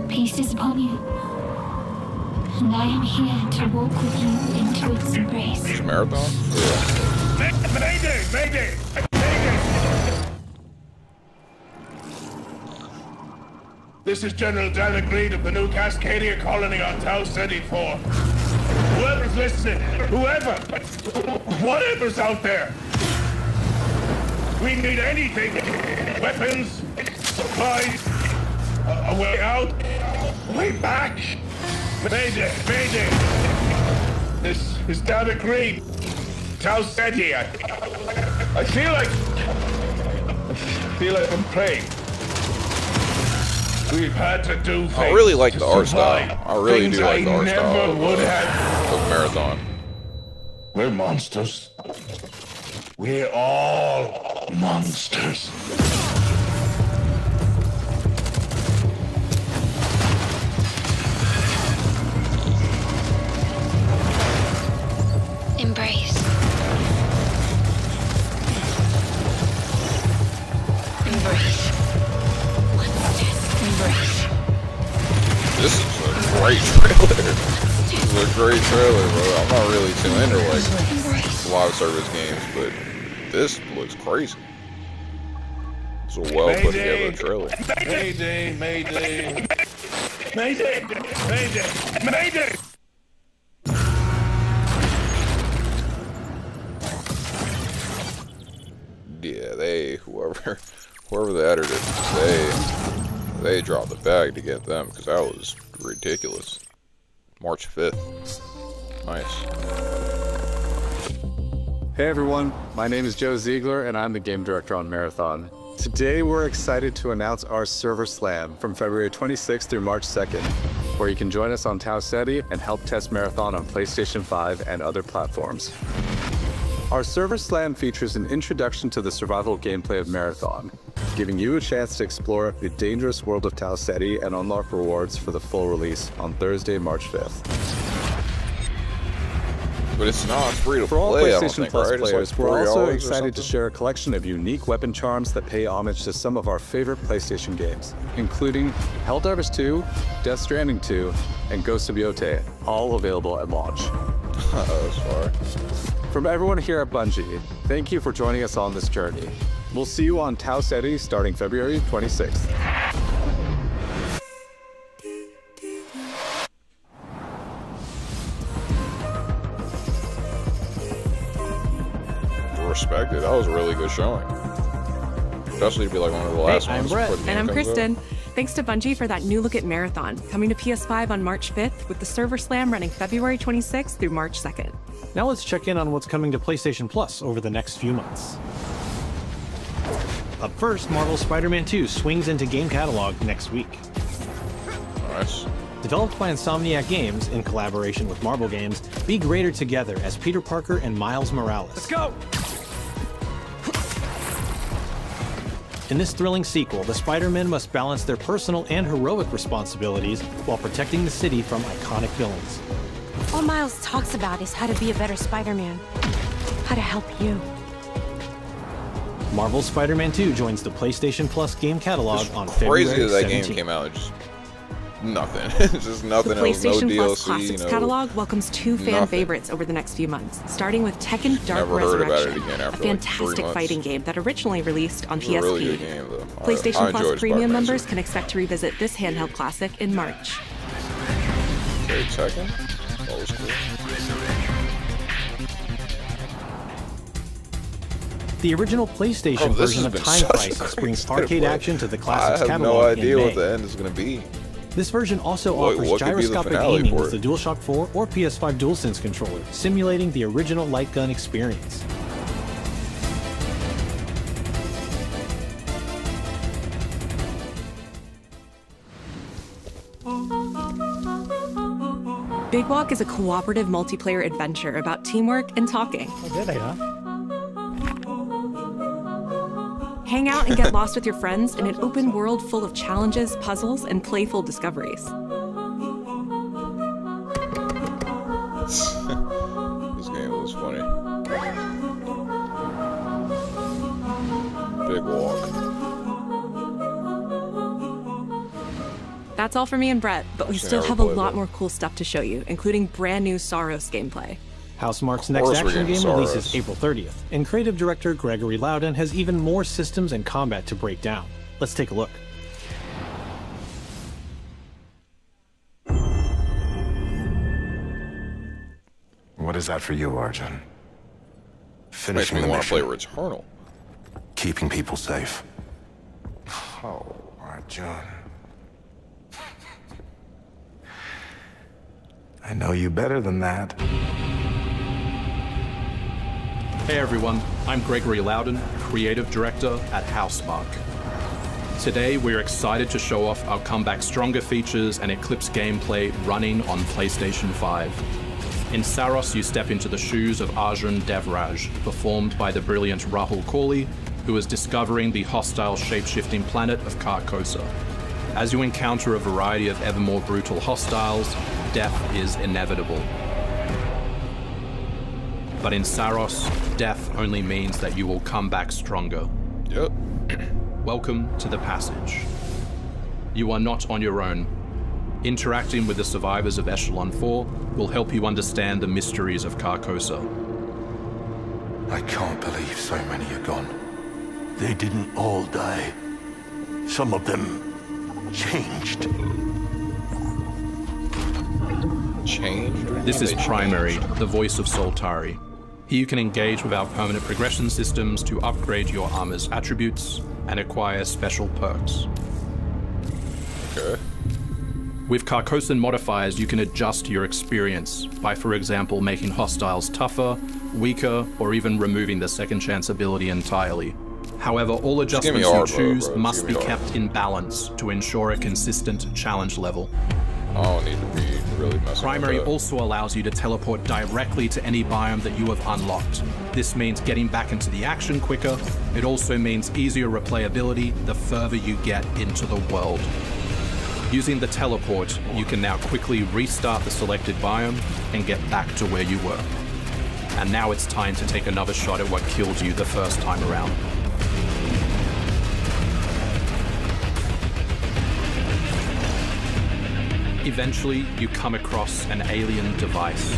Peace is upon you. And I am here to walk with you into its embrace. It's a marathon? Mayday! Mayday! Mayday! This is General David Reed of the New Cascadia colony on Tau City 4. Whoever's listening, whatever's out there, we need anything. Weapons, supplies, a way out, a way back. Mayday, mayday. This is David Reed, Tau City. I feel like I'm praying. We've had to do things. I really like the art style. I really do like the art never style would have. of Marathon. We're monsters. We're all monsters. Embrace. Embrace. Embrace. This is a great trailer. This is a a great trailer, bro. I'm not really too into like live service games, but this looks crazy. It's a well put together trailer. Mayday, mayday. Mayday, mayday, mayday. Yeah, whoever the editor, they dropped the bag to get them because that was ridiculous. March 5th. Nice. Hey everyone, my name is Joe Ziegler and I'm the game director on Marathon. Today we're excited to announce our Server Slam from February 26th through March 2nd, where you can join us on Tau Ceti and help test Marathon on PlayStation 5 and other platforms. Our Server Slam features an introduction to the survival gameplay of Marathon, giving you a chance to explore the dangerous world of Tau Ceti and unlock rewards for the full release on Thursday, March 5th. But it's not free to For all play, PlayStation Plus right? players, Like we're also $3 or excited to something? share a collection of unique weapon charms that pay homage to some of our favorite PlayStation games, including Helldivers 2, Death Stranding 2, and Ghost of Yotei, all available at launch. That's far. From everyone here at Bungie, thank you for joining us on this journey. We'll see you on Tau Ceti starting February 26th. Respected. That was a really good showing. Especially to be like one of the last I'm ones. Brett. before the And game I'm comes out. Kristen. Thanks to Bungie for that new look at Marathon, coming to PS5 on March 5th with the Server Slam running February 26th through March 2nd. Now let's check in on what's coming to PlayStation Plus over the next few months. Up first, Marvel's Spider-Man 2 swings into game catalog next week. Nice. Developed by Insomniac Games in collaboration with Marvel Games, be greater together as Peter Parker and Miles Morales. Let's go! In this thrilling sequel, the Spider-Men must balance their personal and heroic responsibilities while protecting the city from iconic villains. All Miles talks about is how to be a better Spider-Man. How to help you. Marvel's Spider-Man 2 joins the PlayStation Plus game catalog on Crazy February that that 17th. game came out. and Just nothing. Just nothing The else. No PlayStation Plus DLC. Classics no, catalog welcomes two fan nothing. favorites over the next few months, starting with Tekken Dark Never heard about it Resurrection, again a after, like, 3 fantastic months. fighting game that originally released on It was a PSP. really good game, though. I PlayStation enjoyed Plus Premium Spider-Man members 2. can expect to revisit this handheld classic in March. Okay, Tekken. That was cool. The original PlayStation Bro, this version has of been Time such a Crisis great brings state of arcade play. action to the I classics have catalog no idea in what May. the end is going to be. This version also What offers could be the gyroscopic finale aiming for with it? the DualShock 4 or PS5 DualSense controller, simulating the original light gun experience. Big Walk is a cooperative multiplayer adventure about teamwork and talking. Hang out and get lost with your friends in an open world full of challenges, puzzles, and playful discoveries. This game was funny. Big Walk. That's all for me and Brett, but we Actually, still never have a played lot that. more cool stuff to show you, including brand new Saros gameplay. Housemarque's Of next course we're action getting game releases Saros. April 30th, and creative director Gregory Loudon has even more systems and combat to break down. Let's take a look. What is that for you, Arjun? Makes Finishing me the want to play mission. Returnal. Keeping people safe. Oh, Arjun. I know you better than that. Hey everyone, I'm Gregory Loudon, Creative Director at Housemarque. Today we're excited to show off our Comeback Stronger features and Eclipse gameplay running on PlayStation 5. In Saros, you step into the shoes of Arjun Devraj, performed by the brilliant Rahul Kohli, who is discovering the hostile shape-shifting planet of Carcosa. As you encounter a variety of ever more brutal hostiles, death is inevitable. But in Saros, death only means that you will come back stronger. Yep. Welcome to the passage. You are not on your own. Interacting with the survivors of Echelon 4 will help you understand the mysteries of Carcosa. I can't believe so many are gone. They didn't all die. Some of them changed. Changed? This is Primary, the voice of Soltari. Here you can engage with our permanent progression systems to upgrade your armor's attributes and acquire special perks. Okay. With Carcosan modifiers, you can adjust your experience by, for example, making hostiles tougher, weaker, or even removing the second chance ability entirely. However, all adjustments you choose must be kept in balance to ensure a consistent challenge level. I don't need to be really messing Primary with that. also allows you to teleport directly to any biome that you have unlocked. This means getting back into the action quicker. It also means easier replayability the further you get into the world. Using the teleport, you can now quickly restart the selected biome and get back to where you were. And now it's time to take another shot at what killed you the first time around. Eventually, you come across an alien device.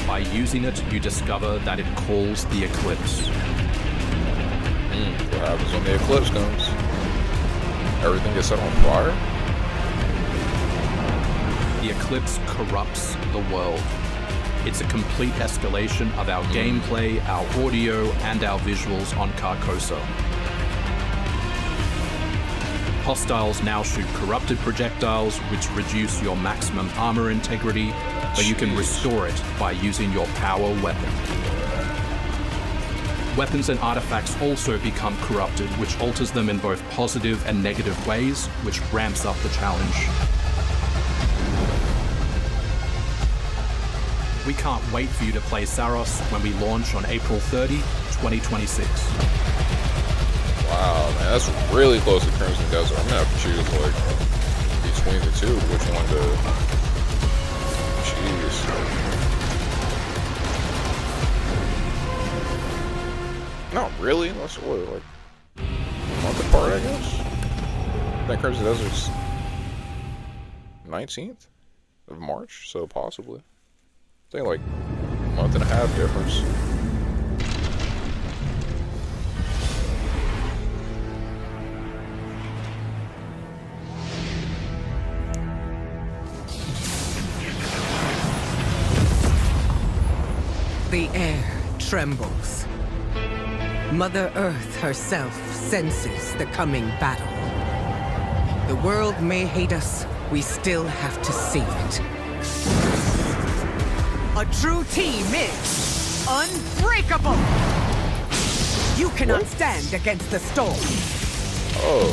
By using it, you discover that it calls the Eclipse. What happens when the eclipse comes? Everything gets set on fire? The Eclipse corrupts the world. It's a complete escalation of our gameplay, our audio, and our visuals on Carcosa. Hostiles now shoot corrupted projectiles, which reduce your maximum armor integrity, but you can restore it by using your power weapon. Weapons and artifacts also become corrupted, which alters them in both positive and negative ways, which ramps up the challenge. We can't wait for you to play Saros when we launch on April 30, 2026. Wow, man, that's really close to Crimson Desert. I'm gonna have to choose, like, between the two, which one to... Jeez. Not really, that's what, like, a month apart, I guess? I think Crimson Desert's 19th of March, so possibly. I think, like, a month and a half difference. The air trembles. Mother Earth herself senses the coming battle. The world may hate us, we still have to save it. A true team is unbreakable! You cannot stand against the storm. Oh.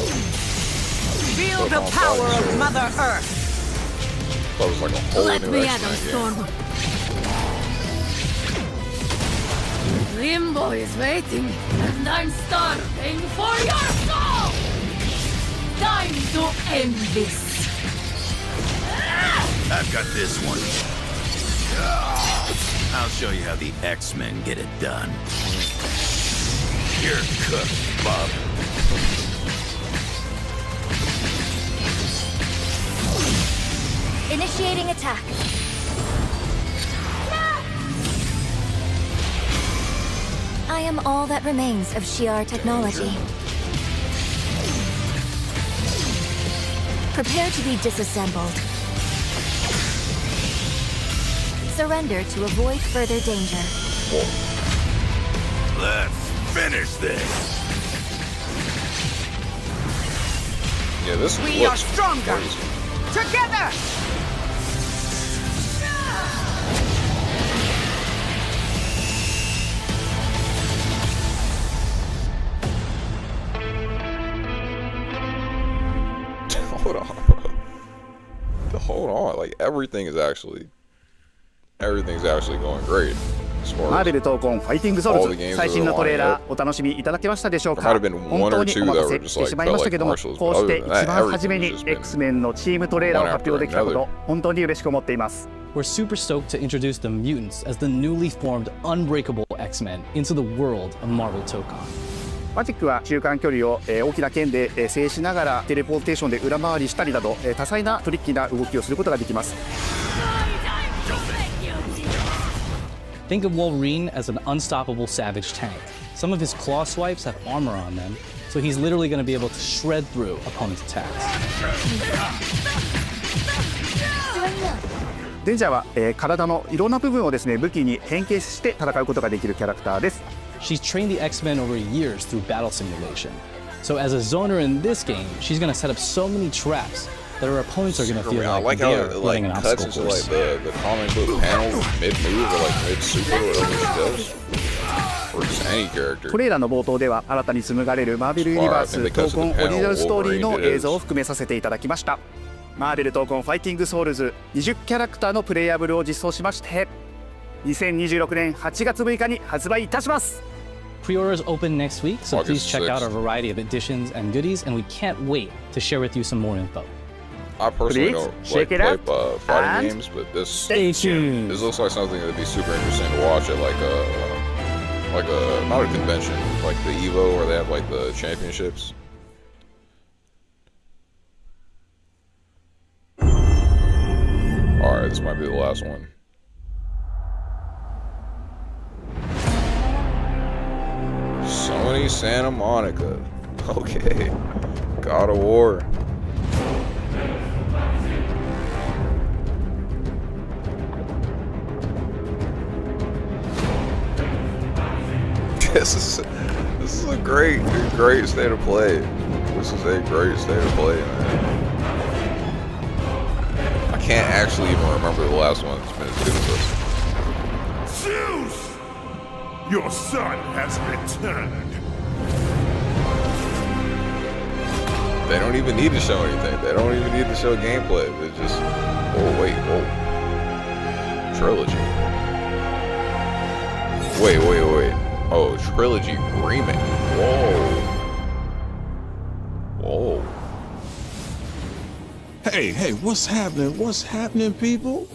Feel the power of Mother Earth! That was like a whole Let new me X-Men at them, game. Storm. Limbo is waiting, and I'm starving for your soul! Time to end this! I've got this one. I'll show you how the X-Men get it done. You're cooked, Bob. Initiating attack. I am all that remains of Shi'ar technology. Prepare to be disassembled. Surrender to avoid further danger. Let's finish this. Yeah, this We looks are stronger! crazy. Together! Hold on, like everything's actually going great. As far マー as ベル闘魂ファイティングソウ all ル the games ズ that 最 are 新のトレーラ lined ーお楽しみいただけましたでしょう There か might have been one 本当 or に two お that 待た were せ just して like しまいま felt した like けども commercials, こ but うし other て than 一 that, 番初め everything に has just been X-Men のチームトレーラーを one 発表できた after こと another. 本当に嬉しく思っています We're super stoked to introduce the mutants as the newly formed Unbreakable X-Men into the world of Marvel Tokon. マジックは中間距離を大きな剣で制しながらテレポーテーションで裏回りしたりなど多彩なトリッキーな動きをすることができます。 Think of Wolverine as an unstoppable savage tank. Some of his claw swipes have armor on them, so he's literally going to be able to shred through opponents' attacks. デンジャーは、体のいろんな部分をですね武器に変形して戦うことができるキャラクターです。 She's trained the X-Men over years through battle simulation. So as a zoner in this game, she's going to set up so many traps that her opponents are going to feel I like like how they're it running an like cuts obstacle into course. like the comic book panel mid-move or like mid-super or whatever she does. Or just any character. トレーラーの冒頭では新たに紡がれるマーベルユニバース闘魂オリジナルストーリーの映像を含めさせていただきました。マーベル闘魂ファイティングソウルズ20キャラクターのプレイヤブルを実装しまして2026年8月6日に発売いたします。 Pre-orders open next week, so August please check out our 6th. variety of editions and goodies, and we can't wait to share with you some more info. I personally Please, don't check like it play out fighting and games, but this stay tuned. This looks like something that'd be super interesting to watch at like a not a convention, like the Evo where they have like the championships. All right, this might be the last one. Sony Santa Monica. Okay. God of War. This is a great state of play. This is a great state of play, man. I can't actually even remember the last one that's been as good as this. Zeus! Your son has returned. They don't even need to show anything. They don't even need to show gameplay. They just, oh wait, whoa, trilogy. Wait. Oh, trilogy remake. Whoa. Hey, what's happening? What's happening, people?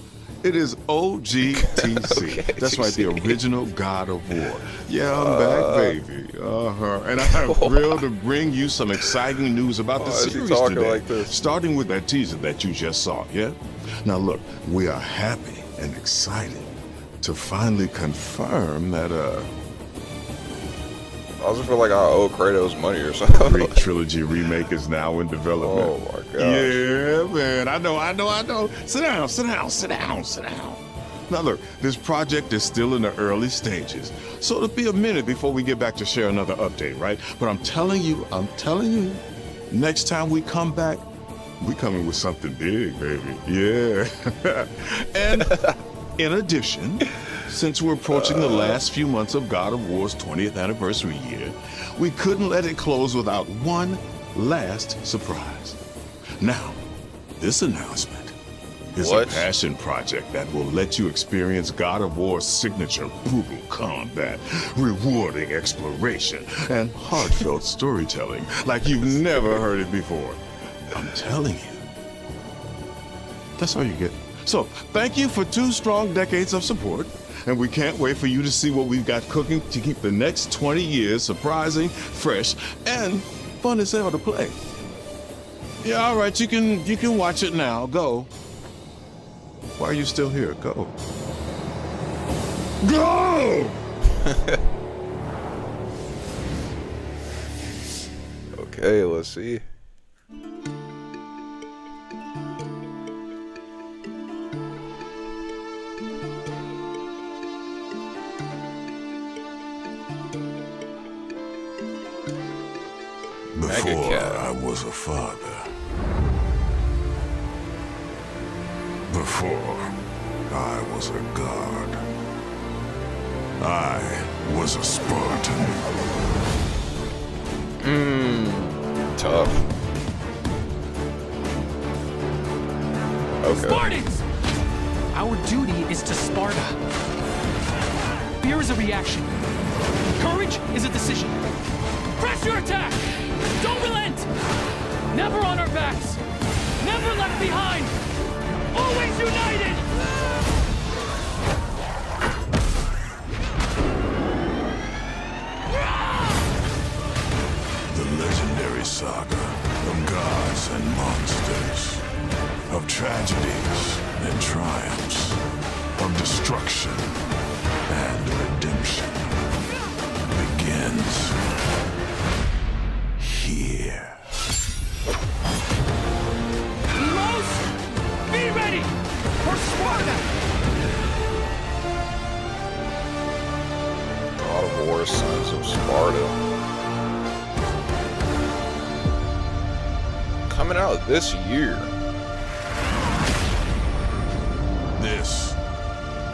It is OGTC. Okay, That's right, the original God of War. Yeah, I'm back, baby. And I'm thrilled to bring you some exciting news about the series today. Like this? Starting with that teaser that you just saw, yeah? Now look, we are happy and excited to finally confirm that, I also feel like I owe Kratos money or something. Great trilogy remake is now in development. Oh my gosh. Yeah, man. I know. Sit down. Now look, this project is still in the early stages, so it'll be a minute before we get back to share another update, right? But I'm telling you, next time we come back, we coming with something big, baby. Yeah. And in addition, since we're approaching the last few months of God of War's 20th anniversary year, we couldn't let it close without one last surprise. Now, this announcement is a passion project that will let you experience God of War's signature brutal combat, rewarding exploration, and heartfelt storytelling like you've never heard it before. I'm telling you. That's all you get. So, thank you for 2 strong decades of support. And we can't wait for you to see what we've got cooking to keep the next 20 years surprising, fresh, and fun as hell to play. Yeah, all right, you can watch it now. Go. Why are you still here? Go. Go! Okay, let's see. Before I was a father. Before I was a god. I was a Spartan. Tough. Okay. Spartans! Our duty is to Sparta. Fear is a reaction. Courage is a decision. Press your attack! Don't relent! Never on our backs! Never left behind! Always united! saga of gods and monsters, of tragedies and triumphs, of destruction and redemption begins here. Heroes, be ready for Sparta! God of War, Sons of Sparta. Coming out this year. This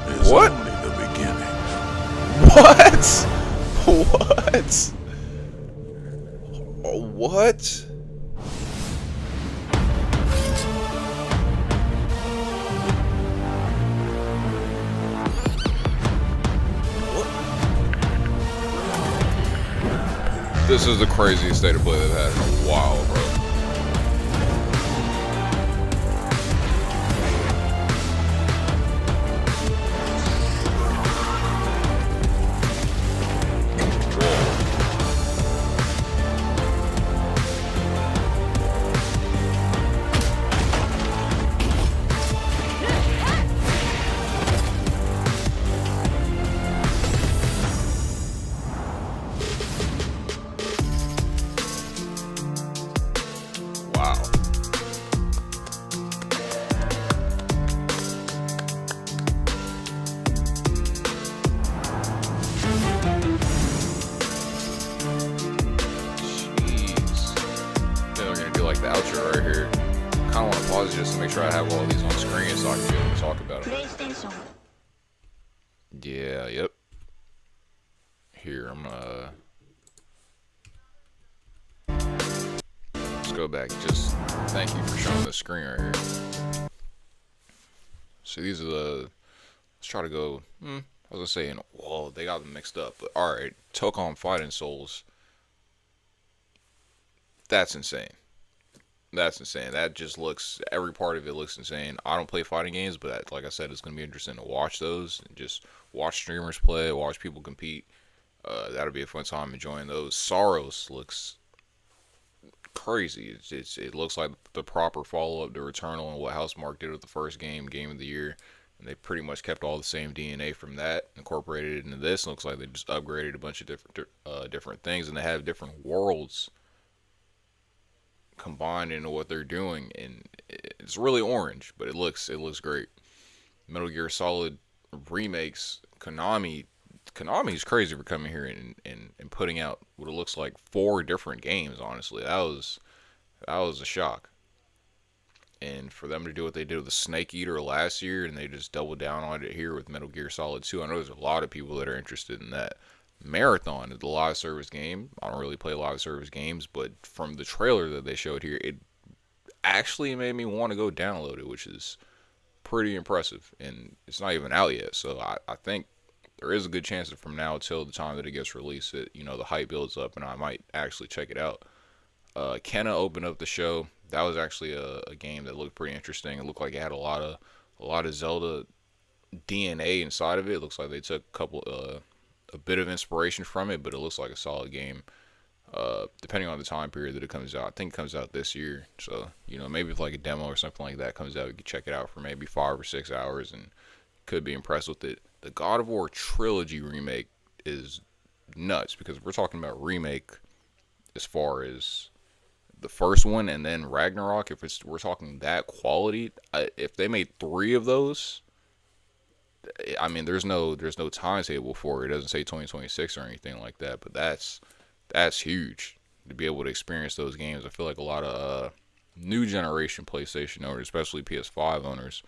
is what? only the beginning. What? What? What? This is the craziest state of play they've had in a while, bro. Yeah, yep. Here, I'm gonna... Let's go back. Just thank you for showing the screen right here. So these are the... Let's try to go... I was gonna say, well, they got them mixed up. But alright, Tokon Fighting Souls. That's insane. That's insane. That just looks... Every part of it looks insane. I don't play fighting games, but like I said, it's gonna be interesting to watch those. And just watch streamers play, watch people compete. That'll be a fun time enjoying those. Saros looks crazy. It looks like the proper follow-up to Returnal and what Housemarque did with the first game of the year. And they pretty much kept all the same DNA from that, incorporated it into this. Looks like they just upgraded a bunch of different things, and they have different worlds combined into what they're doing. And it's really orange, but it looks great. Metal Gear Solid remakes. Konami's crazy for coming here and putting out what it looks like 4 different games. Honestly, that was a shock. And for them to do what they did with the Snake Eater last year, and they just doubled down on it here with Metal Gear Solid 2. I know there's a lot of people that are interested in that. Marathon is the live service game. I don't really play live service games, but from the trailer that they showed here, it actually made me want to go download it, which is pretty impressive. And it's not even out yet, so I think there is a good chance that from now till the time that it gets released, the hype builds up, and I might actually check it out. Kena opened up the show. That was actually a game that looked pretty interesting. It looked like it had a lot of Zelda DNA inside of it. It looks like they took a bit of inspiration from it, but it looks like a solid game. Depending on the time period that it comes out, I think it comes out this year. So maybe if like a demo or something like that comes out, you can check it out for maybe 5 or 6 hours and could be impressed with it. The God of War trilogy remake is nuts, because we're talking about remake as far as the first one and then Ragnarok. If we're talking that quality, if they made 3 of those, I mean, there's no timetable for it. It doesn't say 2026 or anything like that, but that's huge to be able to experience those games. I feel like a lot of new generation PlayStation owners, especially PS5 owners,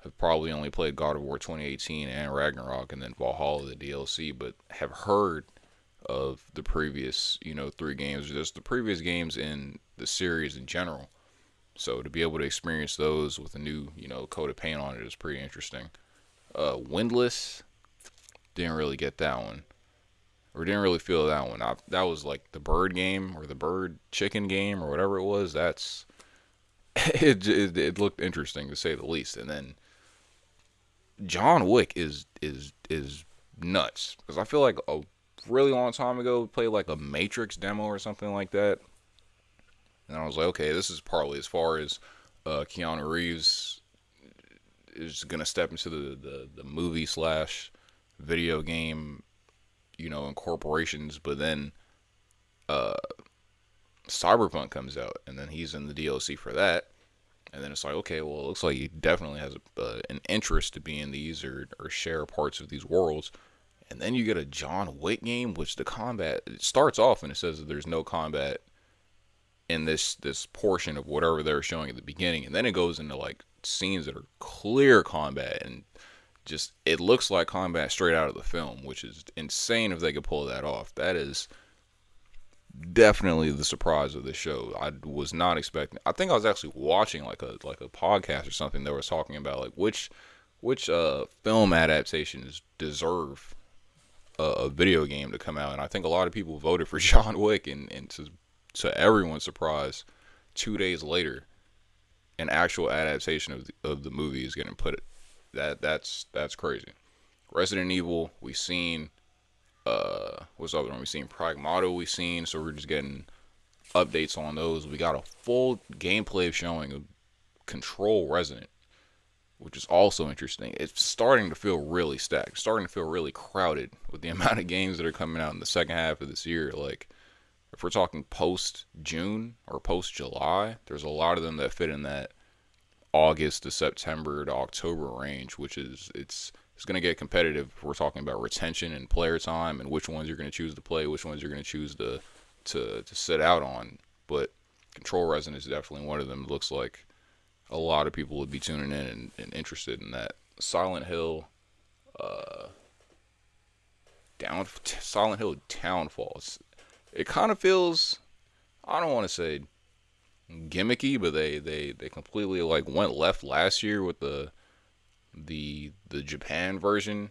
have probably only played God of War 2018 and Ragnarok and then Valhalla, the DLC, but have heard of the previous 3 games, or just the previous games in the series in general. So to be able to experience those with a new coat of paint on it is pretty interesting. Windless, didn't really get that one, or didn't really feel that one. That was like the bird game or the bird chicken game or whatever it was. That's it looked interesting to say the least. And then John Wick is nuts, because I feel like a really long time ago we played like a Matrix demo or something like that, And I was like, okay, this is partly as far as Keanu Reeves is going to step into the movie / video game, incorporations. But then Cyberpunk comes out, and then he's in the DLC for that. And then it's like, okay, well, it looks like he definitely has an interest to be in these or share parts of these worlds. And then you get a John Wick game, which the combat, it starts off and it says that there's no combat in this portion of whatever they're showing at the beginning. And then it goes into like scenes that are clear combat, and just, it looks like combat straight out of the film, which is insane if they could pull that off. That is definitely the surprise of the show. I was not expecting. I think I was actually watching like a podcast or something that was talking about like which film adaptations deserve a video game to come out, and I think a lot of people voted for John Wick, and to everyone's surprise, 2 days later, an actual adaptation of the movie is getting put. That's crazy. Resident Evil, we've seen. What's the other one? We've seen Pragmato. We've seen, so we're just getting updates on those. We got a full gameplay showing of Control Resident, which is also interesting. It's starting to feel really stacked. It's starting to feel really crowded with the amount of games that are coming out in the second half of this year. Like, if we're talking post-June or post-July, there's a lot of them that fit in that August to September to October range, which is, it's going to get competitive if we're talking about retention and player time and which ones you're going to choose to play, which ones you're going to choose to sit out on. But Control Resident is definitely one of them. It looks like a lot of people would be tuning in and interested in that. Silent Hill Downfall. It kind of feels, I don't want to say gimmicky, but they completely like went left last year with the Japan version.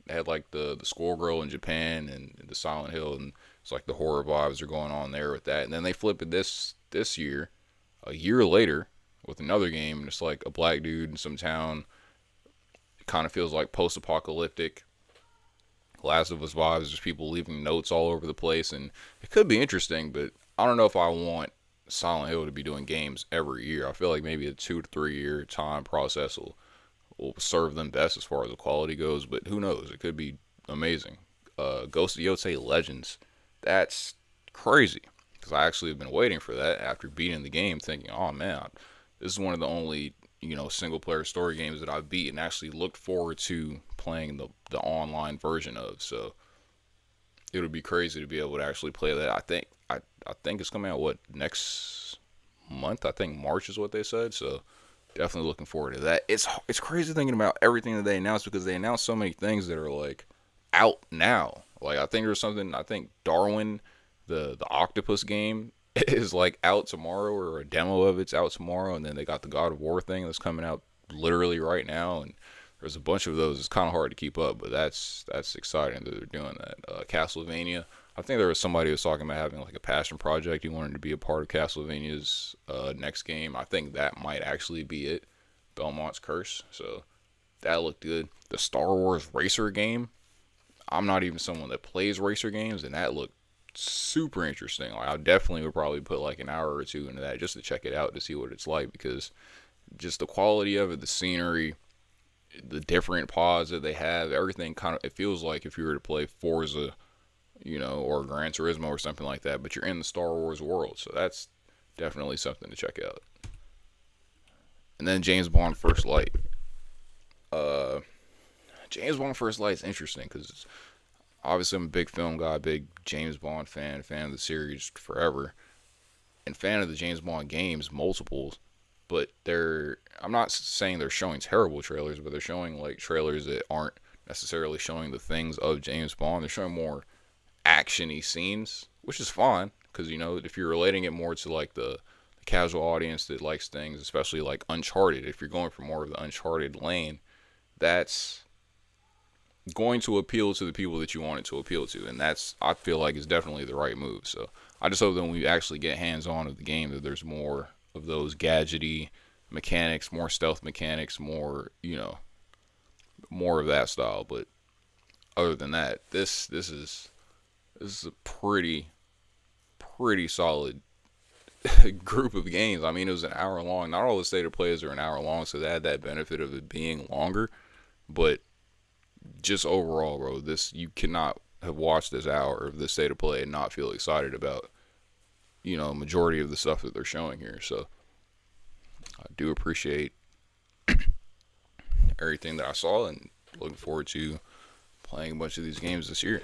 They had like the Skullgirl in Japan and the Silent Hill, and it's like the horror vibes are going on there with that. And then they flip it this year, a year later, with another game, and it's like a black dude in some town. It kind of feels like post-apocalyptic Last of Us vibes. There's people leaving notes all over the place, and it could be interesting, but I don't know if I want Silent Hill to be doing games every year. I feel like maybe a 2 to 3 year time process will serve them best as far as the quality goes, but who knows? It could be amazing. Ghost of Yotei Legends, that's crazy, because I actually have been waiting for that after beating the game, thinking, oh man, this is one of the only single player story games that I've beat and actually looked forward to playing the online version of. So it would be crazy to be able to actually play that. I think it's coming out next month. I think March is what they said. So definitely looking forward to that. It's crazy thinking about everything that they announced, because they announced so many things that are like out now. Like, I think there's something, I think Darwin, the octopus game, is like out tomorrow, or a demo of it's out tomorrow, and then they got the God of War thing that's coming out literally right now, and there's a bunch of those. It's kind of hard to keep up, but that's exciting that they're doing that. Castlevania, I think there was somebody who was talking about having like a passion project. He wanted to be a part of Castlevania's next game. I think that might actually be it, Belmont's Curse. So that looked good. The Star Wars Racer game, I'm not even someone that plays racer games, and that looked super interesting. Like, I definitely would probably put like an hour or two into that just to check it out, to see what it's like, because just the quality of it, the scenery, the different pods that they have, everything kind of, it feels like if you were to play Forza, or Gran Turismo or something like that, but you're in the Star Wars world. So that's definitely something to check out. And then James Bond First Light. James Bond First Light is interesting because obviously I'm a big film guy, big James Bond fan of the series forever, and fan of the James Bond games, multiples. But I'm not saying they're showing terrible trailers, but they're showing like trailers that aren't necessarily showing the things of James Bond. They're showing more action-y scenes, which is fine, because if you're relating it more to like the casual audience that likes things, especially like Uncharted, if you're going for more of the Uncharted lane, that's going to appeal to the people that you want it to appeal to, and that's, I feel like, is definitely the right move. So I just hope that when we actually get hands-on with the game, that there's more of those gadgety mechanics, more stealth mechanics, more more of that style. But other than that, this is a pretty solid group of games. I mean, it was an hour long. Not all the state of plays are an hour long, so they had that benefit of it being longer. But just overall, bro, you cannot have watched this hour of the state of play and not feel excited about, majority of the stuff that they're showing here. So I do appreciate everything that I saw, and looking forward to playing a bunch of these games this year.